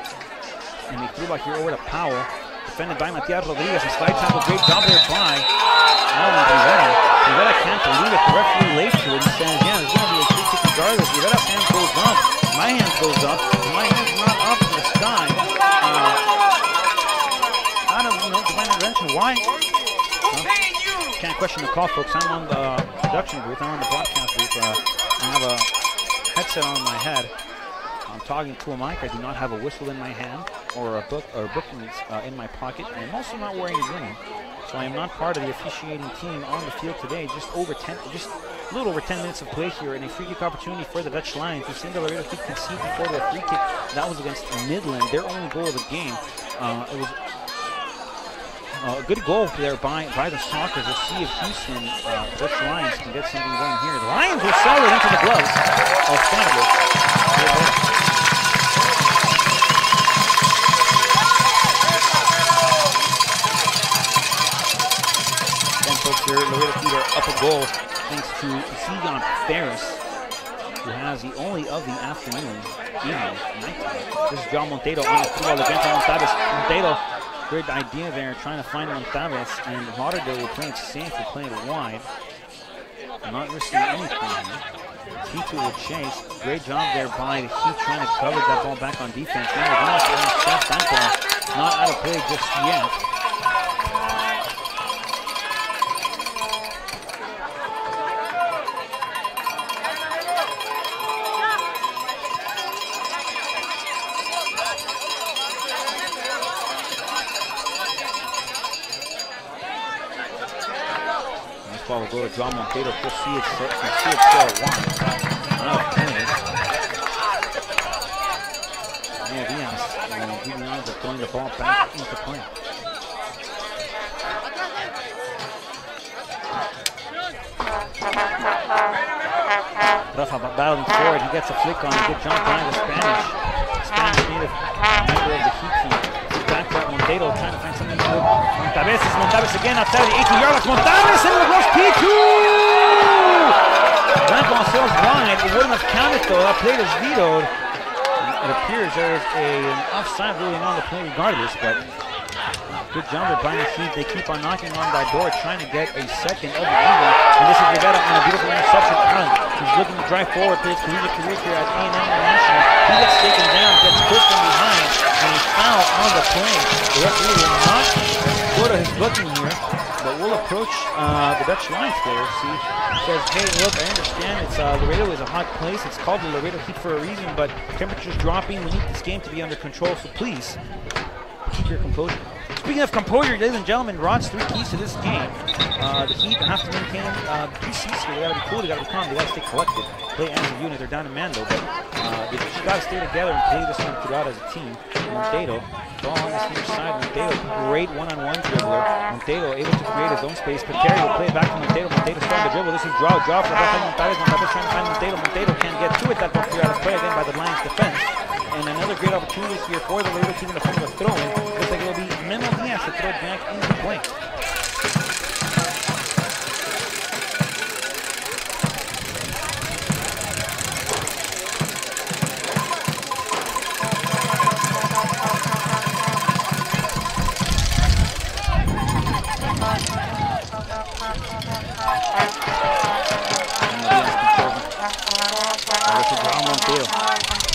And they threw back here over to Powell. Defended by Matias Rodriguez. A slide tackle, great job there by Rivera. Rivera can't believe it. The referee late to it and says, yeah, there's going to be a free kick regardless. Rivera's hand goes up. My hand goes up. My hand's not up in the sky. Out of, divine intervention. Why? Can't question the call, folks. I'm on the production booth. I'm on the broadcast booth. I have a headset on my head. I'm talking to a mic. I do not have a whistle in my hand or a book or bookings in my pocket. And I'm also not wearing a green. So I am not part of the officiating team on the field today. Just a little over 10 minutes of play here, and a free kick opportunity for the Dutch Lions. We've seen the Laredo Heat concede before the free kick. That was against Midland, their only goal of the game. It was a good goal there by the Sockers. Let's see if Houston, Dutch Lions, can get something going here. The Lions will sell it into the gloves of Sandoval. Then, folks, here, Laredo Heat are up a goal thanks to Zion Ferris, who has the only of the afternoon, nighttime. This is John Montero on the through ball against Montares. Montero. Great idea there, trying to find Montares, and Lauderdale will play it safe, will play it wide. Not risking anything. T2 will chase. Great job there by the Heat, trying to cover that ball back on defense. Now we're going to stop that ball. Not out of play just yet. Ball will go to John Montero. We'll see it so wide. Out of play. Diaz throwing the ball back into play. Rafa battling forward. He gets a flick on. A good jump by the Spanish native member of the Heat team. Back to Montero, trying to find something good. Montares again outside the 18-yard box. Montares in the goes P2! That ball sails wide. It wouldn't have counted though. That play is vetoed. It appears there is an offside ruling on the play regardless, but Good job there by the Heat. They keep on knocking on that door, trying to get a second of the evening. And this is Rivera on a beautiful interception. Allen, he's looking to drive forward for his collegiate career here at A&M International. He gets taken down, gets pushed from behind, and he foul on the play. The referee will not go to his booking here, but we'll approach the Dutch Lions player. See, says, hey, look, I understand it's Laredo is a hot place. It's called the Laredo Heat for a reason, but temperature's dropping. We need this game to be under control, so please keep your composure. Speaking of composure, ladies and gentlemen, Rod's 3 keys to this game. The Heat have to maintain 3 C's here. They gotta be cool, they gotta be calm, they gotta stay collected. Play as a unit, they're down in Mando, but they just gotta stay together and play this one throughout as a team. Montero, ball on this near side. Montero, great one-on-one dribbler. Montero able to create his own space. Pateri will play it back to Montero. Montero starting the dribble. This is draw for Rafael Montaves. Montaves trying to find Montero. Montero can't get to it. That ball clear out of play again by the Lions defense. And another great opportunity here for the Laredo team in the form of a throw-in. Looks like it'll be Memo Diaz to throw it back into play.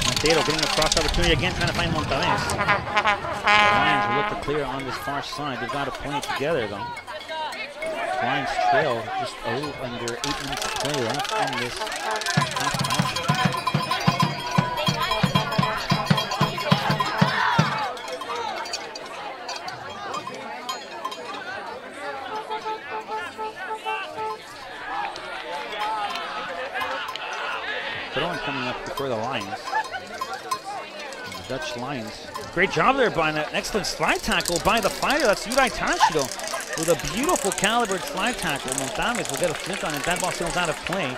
Montero getting a cross opportunity again, trying to find Montaves. The Lions will look to clear on this far side. They've got to play it together though. Lions trail just a little under 8 minutes of play left in this half match. Throwing coming up before the Lions. Dutch Lions. Great job there by an excellent slide tackle by the fighter. That's Yudai Tashido with a beautiful calibered slide tackle. Montaves will get a flick on it. That ball still out of play.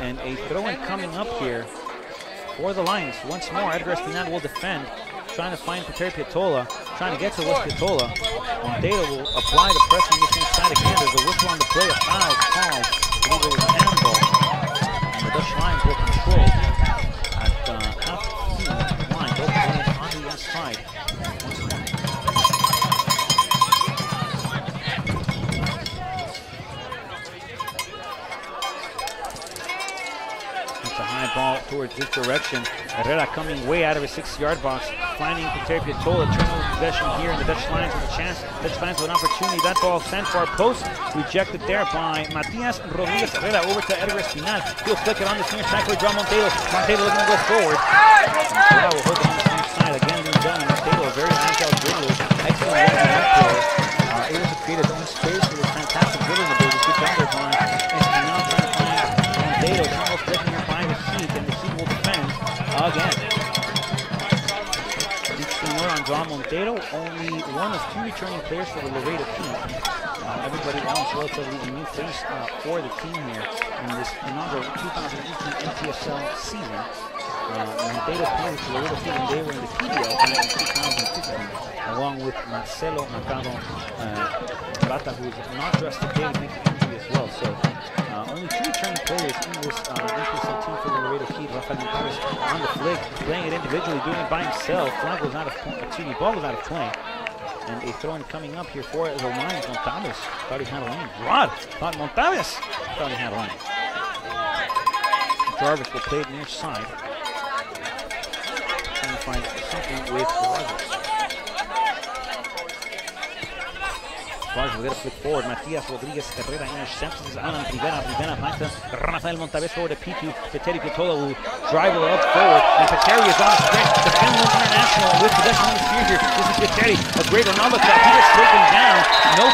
And a throw-in coming up here for the Lions. Once more, Edgar Espinal will defend. Trying to find Pateri Piatola. Trying to get to West Piatola. Montero will apply the pressure on this inside again. There's a whistle on the play. A foul called. I believe it was a handball. And the Dutch Lions will control at half line. Both playing on the inside. Once more. It's a high ball towards this direction. Herrera coming way out of his 6-yard box, finding Pateri Piatola, turnover possession here, and the Dutch Lions with a chance. Dutch Lions with an opportunity. That ball sent for our post, rejected there by Matias Rodriguez. Herrera over to Edgar Espinal. He'll flick it on this near side for John Montero. Montero looking to go forward. Montero will hold it on this near side. Again, being done. Montero, a very agile dribbler. Excellent one-on-one player. Able to create his own space with his fantastic dribbling ability. Good job there by Espinal trying to find Montero. Almost flicking here by the Heat, and the Heat will defend again. On John Montero, only one of 2 returning players for the Laredo Heat. Everybody else relatively a new face for the team here in this inaugural 2018 MTSL season. Montero played for the Laredo Heat when they were in the PBL back in 2015, along with Marcelo Matado Rata, who is not dressed today due to injury as well. So only 2 returning players in this MTSL team for the Laredo Heat. Rafael Montaves on the flick, playing it individually, doing it by himself. Flag was out of play, ball was out of play. And a throw-in coming up here for the Lions. Montaves thought he had a lane. Rod thought Montaves thought he had a lane. Jarvis will play it near side. Trying to find something with Rogers. Rogers will get a flick forward. Matias Rodriguez Herrera intercepts. This is Alan Rivera. Rivera back to Rafael Montaves forward to P2. Pateri Piatola will drive it up forward. And Pateri is on the sprint. The Finland International with possession on the sphere here. This is Pateri. A great Ronaldo trap. He gets taken down. No.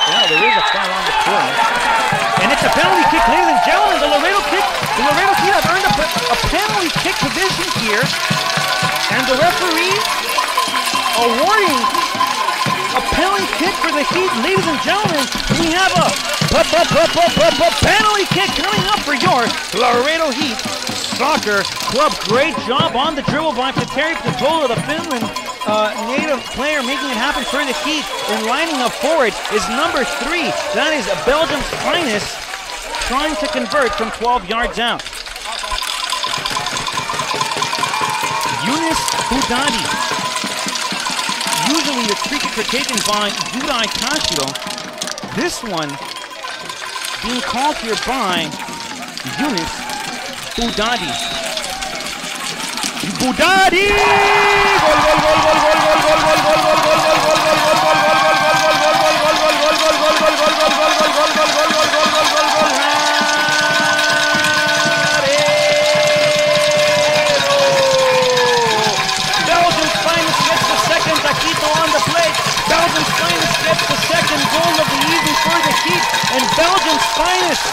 Yeah, there is a foul on the play. And it's a penalty kick, ladies and gentlemen. The Laredo Heat have earned a penalty kick position here. And the referee awarding a penalty kick for the Heat. Ladies and gentlemen, we have a penalty kick coming up for your Laredo Heat Soccer Club. Great job on the dribble by Pateri Piatola, the Finland native player, making it happen for the Heat. And lining up forward is number 3. That is Belgium's finest, trying to convert from 12 yards out. Younes Boudadi. Usually the free kicks are taken by Yudai Tashiro. This one being called here by Yunus Budadi. Budadi! Goal, goal, goal, goal, goal, goal, goal, goal, goal, goal, goal, goal, goal, goal, goal, goal, goal, Belgium's finest gets the second. Taquito on the play. Belgium's finest gets the second goal of the evening for the Heat. And Belgium's finest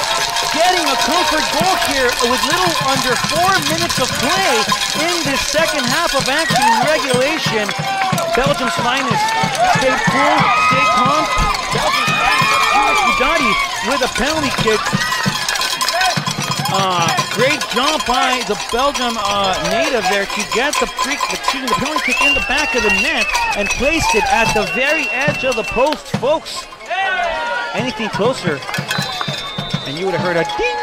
getting a comfort goal here with little under 4 minutes of play in this second half of action in regulation. Belgium's finest stay cool, stay calm. Belgium's finest, Budadi with a penalty kick. Great job by the Belgium native there to get the penalty kick in the back of the net and placed it at the very edge of the post, folks. Anything closer, and you would have heard a ding.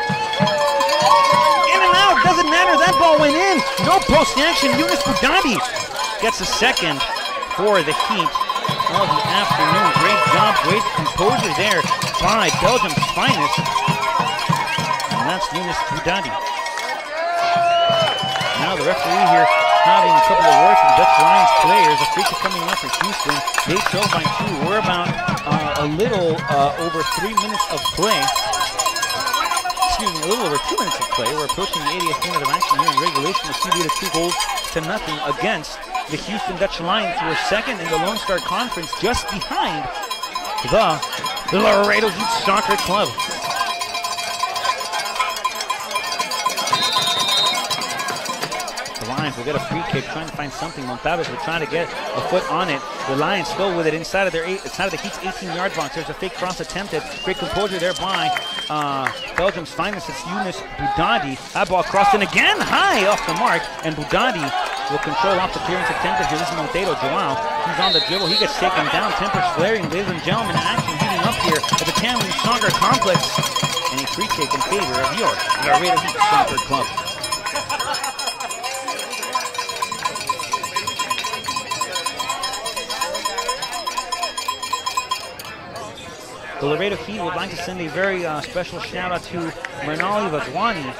In and out, doesn't matter. That ball went in. No post action. Yunus Budadi gets a second for the Heat of the afternoon. Great job, great composure there by Belgium's finest. And that's Yunus Budadi. Now the referee here having a couple of words with the Dutch Lions players. A free kick coming up for Houston. They trail by 2. We're about a little over 3 minutes of play. Excuse me, a little over 2 minutes of play. We're approaching the 80th minute of action here in regulation. The Heat lead 2 goals to nothing against the Houston Dutch Lions, who are second in the Lone Star Conference, just behind the Laredo Heat Soccer Club. Lions will get a free kick, trying to find something. Montalves will try to get a foot on it. The Lions go with it inside of the Heat's 18-yard box. There's a fake cross attempted. Great composure there by Belgium's finest. It's Yunus Budadi. That ball crossed in again, high off the mark, and Budadi will control off the clearance attempted here. This is Monteiro Joao. He's on the dribble. He gets taken down. Tempers flaring, ladies and gentlemen. Action heating up here at the Tammany Soccer Complex. And a free kick in favor of your Laredo Heat Soccer Club. The Laredo Heat would like to send a very special shout out to Mernali Vagwani.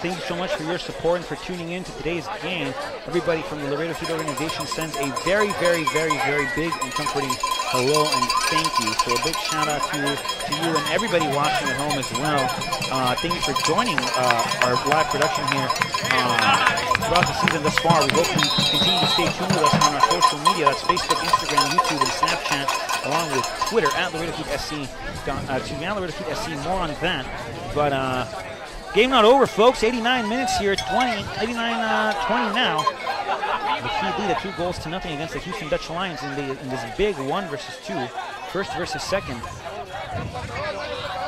Thank you so much for your support and for tuning in to today's game. Everybody from the Laredo Heat organization sends a very, very, very, very big and comforting hello and thank you. So a big shout out to you and everybody watching at home as well. Thank you for joining our live production here throughout the season thus far. We hope you continue to stay tuned with us on our social media. That's Facebook, Instagram, YouTube, and Snapchat, along with Twitter at Laredo Heat SC. Laredo Heat SC. More on that. But game not over, folks. 89 minutes here. 89-20 now. The Heat lead at 2 goals to nothing against the Houston Dutch Lions in this big 1 versus 2, first versus second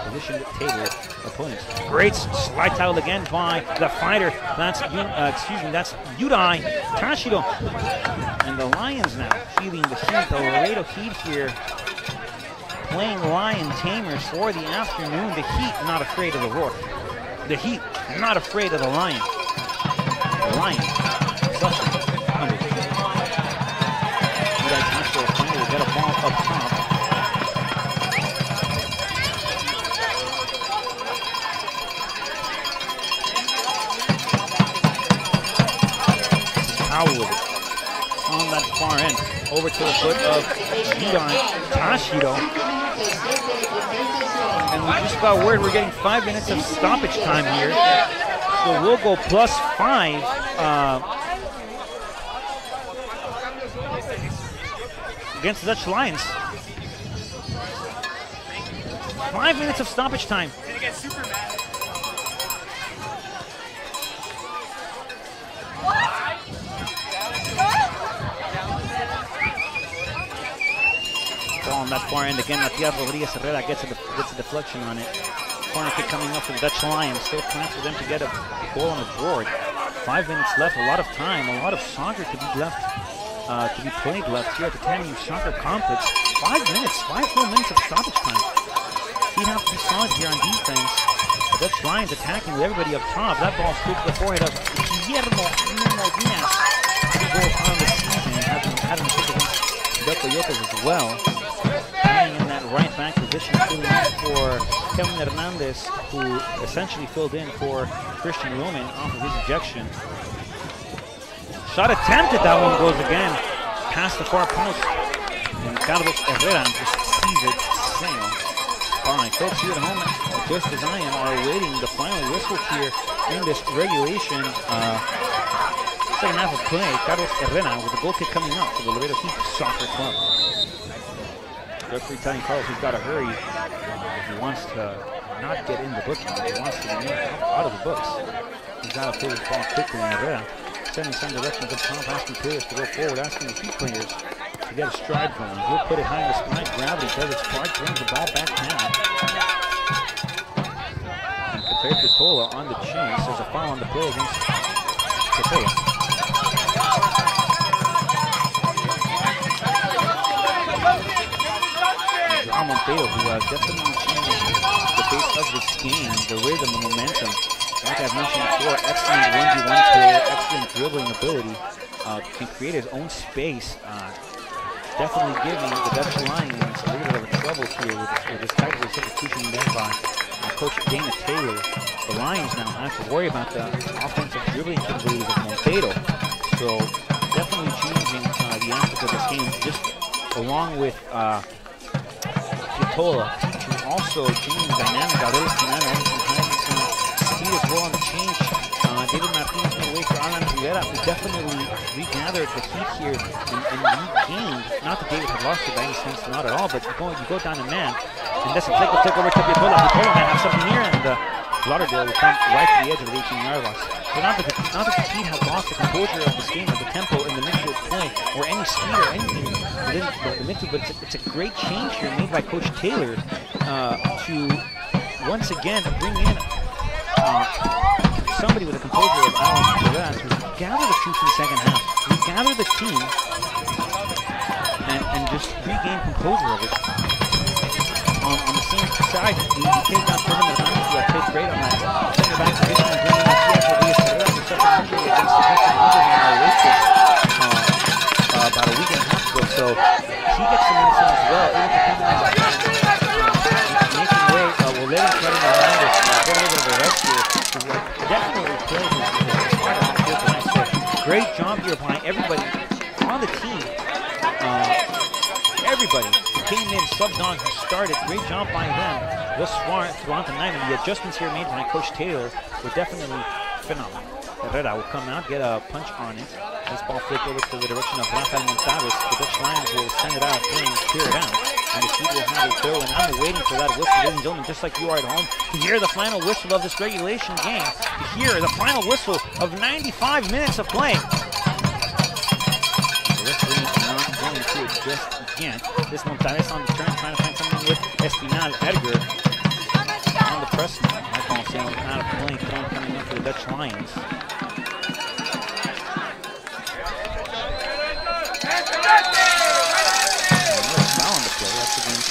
position table opponents. Great slide tackle again by the fighter. That's Yudai Tashiro. And the Lions now feeling the Heat. The Laredo Heat here playing Lion Tamers for the afternoon. The Heat not afraid of the roar. The Heat not afraid of the Lion. The Lion suffering under. Yudai Tashiro finally will get a ball up top. Powell with it on that far end, over to the foot of Yudai Tashiro. And we just got word we're getting 5 minutes of stoppage time here. So we'll go +5 against the Dutch Lions. 5 minutes of stoppage time. On that far end again, Matias Rodriguez Herrera gets a deflection on it. Corner kick coming up for the Dutch Lions. Still plans for them to get a goal on the board. 5 minutes left, a lot of time, a lot of soccer to be left, to be played left here at the Tammany Soccer Complex. 5 minutes, 5 full minutes of stoppage time. He'd have to be solid here on defense. The Dutch Lions attacking with everybody up top. That ball straight to the forehead of Guillermo Diaz. goals on the season, having had an assist against the Coyotes as well. Playing in that right back position, filling in for Kevin Hernandez, who essentially filled in for Christian Roman off of his ejection. Shot attempted, that one goes again past the far post. And Carlos Herrera just sees it sail by. Folks here at home, just as I am, are awaiting the final whistle here in this regulation second half of play. Carlos Herrera with the goal kick coming up for the Laredo Heat Soccer Club. Referee telling Carlos he's got to hurry. He wants to not get in the booking. He wants to remain out of the books. He's got to play his ball quickly, and Herrera sending some directions up top, asking players to go forward, asking the Heat players to get a stride going. He'll put it high in the sky. Gravity does its part, brings the ball back down. And Pepe Pitola on the chase. There's a foul on the play against Pepe. Monteiro, who definitely changed the pace of this game, the rhythm, the momentum. Like I've mentioned before, excellent 1v1 player, excellent dribbling ability, can create his own space. Definitely giving the Dutch Lions a little bit of trouble here with this type of substitution led by Coach Dana Taylor. The Lions now have to worry about the offensive dribbling capabilities of Monteiro. So definitely changing the aspect of this game, just along with Pitola to also change the dynamic. Gabriel Espinal having some speed as well on the change. David Martinez made way for Alan Rivera, who definitely regathered the Heat here and regained. Not that David had lost it by any sense, not at all, but you go down a man, and that's a flick will take over to Pitola. Pitola might have something here, and Lauderdale will come right to the edge of the 18-yard box. So not that the Heat have lost the composure of this game, or the tempo in the midfield play, or any speed or anything within the midfield, but it's a great change here made by Coach Taylor to once again bring in somebody with the composure of Alan Rivera to gather the troops in the second half, regather the team, and just regain composure of it. On the same side, you take out Kevin Hernandez, who had played great on that center back position, and bringing in Tiago Diaz-Herrera for such an injury against the Houston Rangers in our races about a week and a half ago. So he gets some minutes in as well, able to come in making way. We'll let him Kevin Hernandez get a little bit of a rest here. Definitely played his part on the field tonight. So great job here by everybody on the team. Everybody came in, subbed on, who started. Great job by them thus far throughout the night. And the adjustments here made by Coach Taylor were definitely phenomenal. Herrera will come out, get a punch on it. This ball flipped over to the direction of Rafael Montaves. The Dutch Lions will send it out and clear it out. And the Heat will have a throw. And I'm waiting for that whistle, ladies and gentlemen, just like you are at home, to hear the final whistle of this regulation game. To hear the final whistle of 95 minutes of play. The referee not going to adjust again. This Montaves on the turn, trying to find something with Espinal. Edgar on the press. My call saying out of play, coming up for the Dutch Lions. Foul on the play. That's against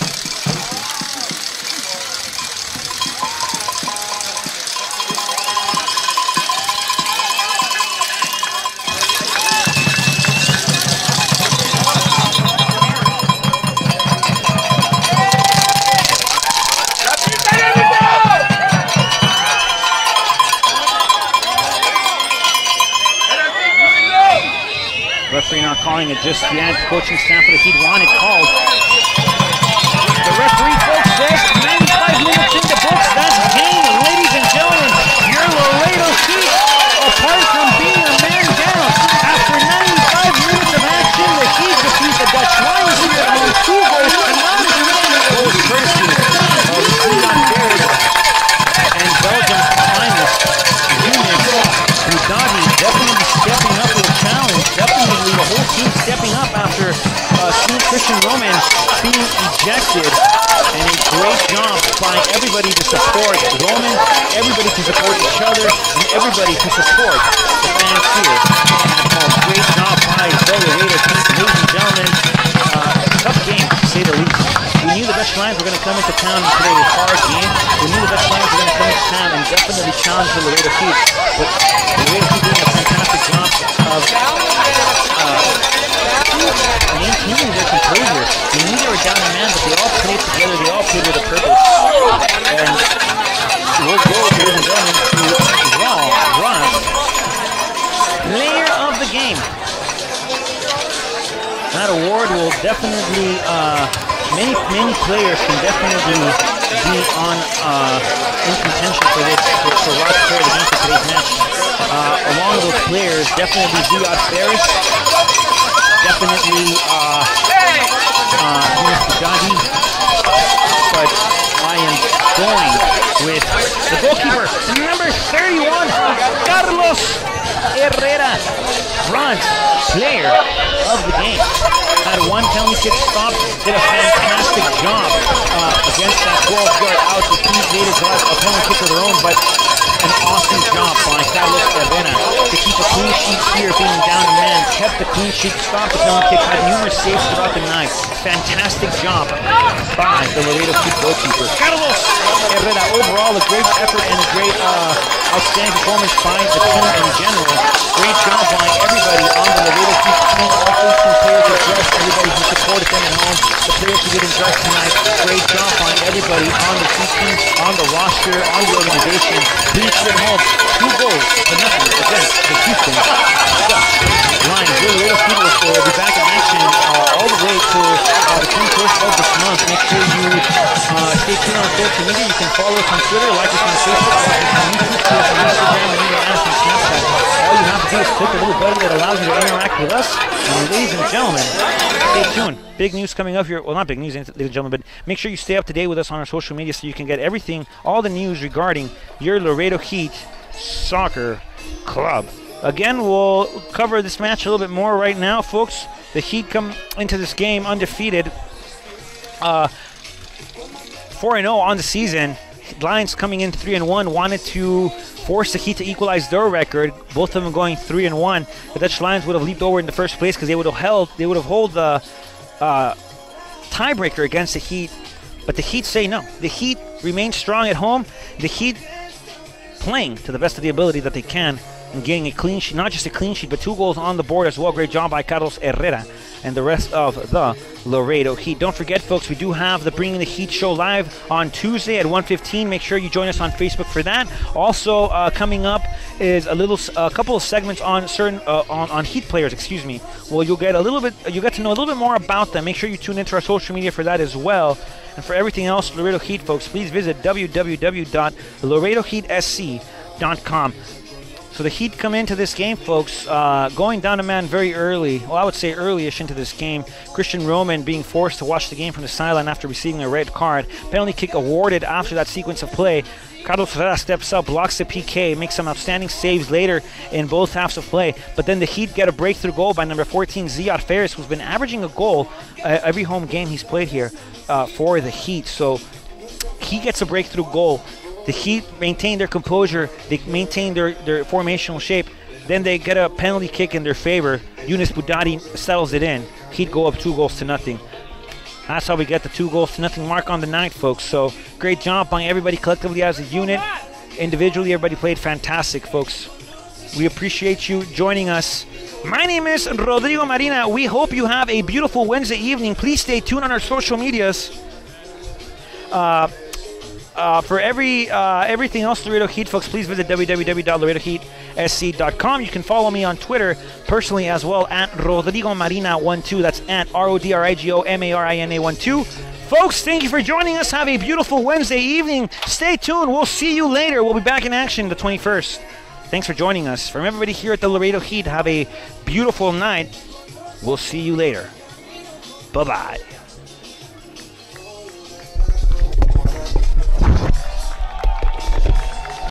referee not calling it just yet. Coaching staff of the Heat want it called. The referee, folks, says 95 minutes in the books. That's game, ladies and gentlemen. Your Laredo Heat, apart from being a man down, after 95 minutes of action, the Heat defeat the Dutch Lions here on 2 goals to none. Goals courtesy of Leon Berg and Belgium's finest unit. Budani definitely stepping up to the challenge. Definitely the whole team stepping up after seeing Christian Roman being ejected. And a great job by everybody to support Roman, everybody to support each other, and everybody to support the fans here. And great job by the Laredo team, ladies and gentlemen. Tough game, to say the least. We knew the Dutch Lions were going to come into town and play a hard game. We knew the Dutch Lions were going to come into town and definitely challenge the Laredo Heat. But the Laredo Heat doing a fantastic job of maintaining their composure. They knew they were down a man, but they all played together. They all played with a purpose. And we'll go, ladies and gentlemen, to Ron's player of the game. That award will definitely, many players can definitely be on in contention for this, for Ron's player of the game for today's match. Along with those players, definitely Ziad Ferris, definitely Dadi, but I am going with the goalkeeper, number 31, Carlos Herrera, bronze player of the game. Had one penalty kick stop, did a fantastic job against that 12-yard out. The team later got a penalty kick of their own, but an awesome job by Carlos Herrera to keep a clean sheet here, being down a man, kept the clean sheet, stopped the penalty kick, had numerous saves throughout the night. Fantastic job by the Laredo Heat goalkeeper. Carlos Herrera, overall a great effort and a great outstanding performance by the team in general. Great job by everybody on the Laredo Heat team. All 18 players are dressed, everybody who supported them at home. The players who didn't dress tonight, great job by everybody on the Heat team, on the roster, on the organization. Please at home, 2 goals to nothing against the Houston Lions. The Laredo Heat will be back in action all the way to the 21st of this month. Make sure you stay tuned on social media. You can follow us on Twitter, like us on Facebook, like us on YouTube, see us on Instagram, and even ask on Snapchat. All you have to do is click the little button that allows you to interact with us. And ladies and gentlemen, stay tuned. Big news coming up here. Well, not big news, ladies and gentlemen, but make sure you stay up to date with us on our social media so you can get everything, all the news regarding your Laredo Heat Soccer Club. Again, we'll cover this match a little bit more right now, folks. The Heat come into this game undefeated, 4-0 on the season. Lions coming in 3-1, wanted to force the Heat to equalize their record. Both of them going 3-1. The Dutch Lions would have leaped over in the first place because they would have held the tiebreaker against the Heat. But the Heat say no. The Heat remain strong at home. The Heat playing to the best of the ability that they can and getting a clean sheet, not just a clean sheet, but 2 goals on the board as well. Great job by Carlos Herrera and the rest of the Laredo Heat. Don't forget, folks, we do have the Bringing the Heat show live on Tuesday at 1:15. Make sure you join us on Facebook for that. Also, coming up is a couple of segments on certain on Heat players. Excuse me. Well, you'll get to know a little bit more about them. Make sure you tune into our social media for that as well. And for everything else, Laredo Heat, folks, please visit www.laredoheatsc.com. So the Heat come into this game, folks, going down a man very early. Well, I would say early-ish into this game. Christian Roman being forced to watch the game from the sideline after receiving a red card. Penalty kick awarded after that sequence of play. Carlos Herrera steps up, blocks the PK, makes some outstanding saves later in both halves of play. But then the Heat get a breakthrough goal by number 14, Ziad Ferris, who's been averaging a goal every home game he's played here for the Heat. So he gets a breakthrough goal. The Heat maintain their composure. They maintain their formational shape. Then they get a penalty kick in their favor. Yunus Budadi settles it in. Heat go up 2-0. That's how we get the 2-0 mark on the night, folks. So great job by everybody collectively as a unit. Individually, everybody played fantastic, folks. We appreciate you joining us. My name is Rodrigo Marina. We hope you have a beautiful Wednesday evening. Please stay tuned on our social medias. For everything else Laredo Heat, folks, please visit www.laredoheatsc.com. You can follow me on Twitter personally as well at Rodrigo Marina12. That's at RODRIGOMARINA12. Folks, thank you for joining us. Have a beautiful Wednesday evening. Stay tuned. We'll see you later. We'll be back in action the 21st. Thanks for joining us. From everybody here at the Laredo Heat, have a beautiful night. We'll see you later. Bye-bye.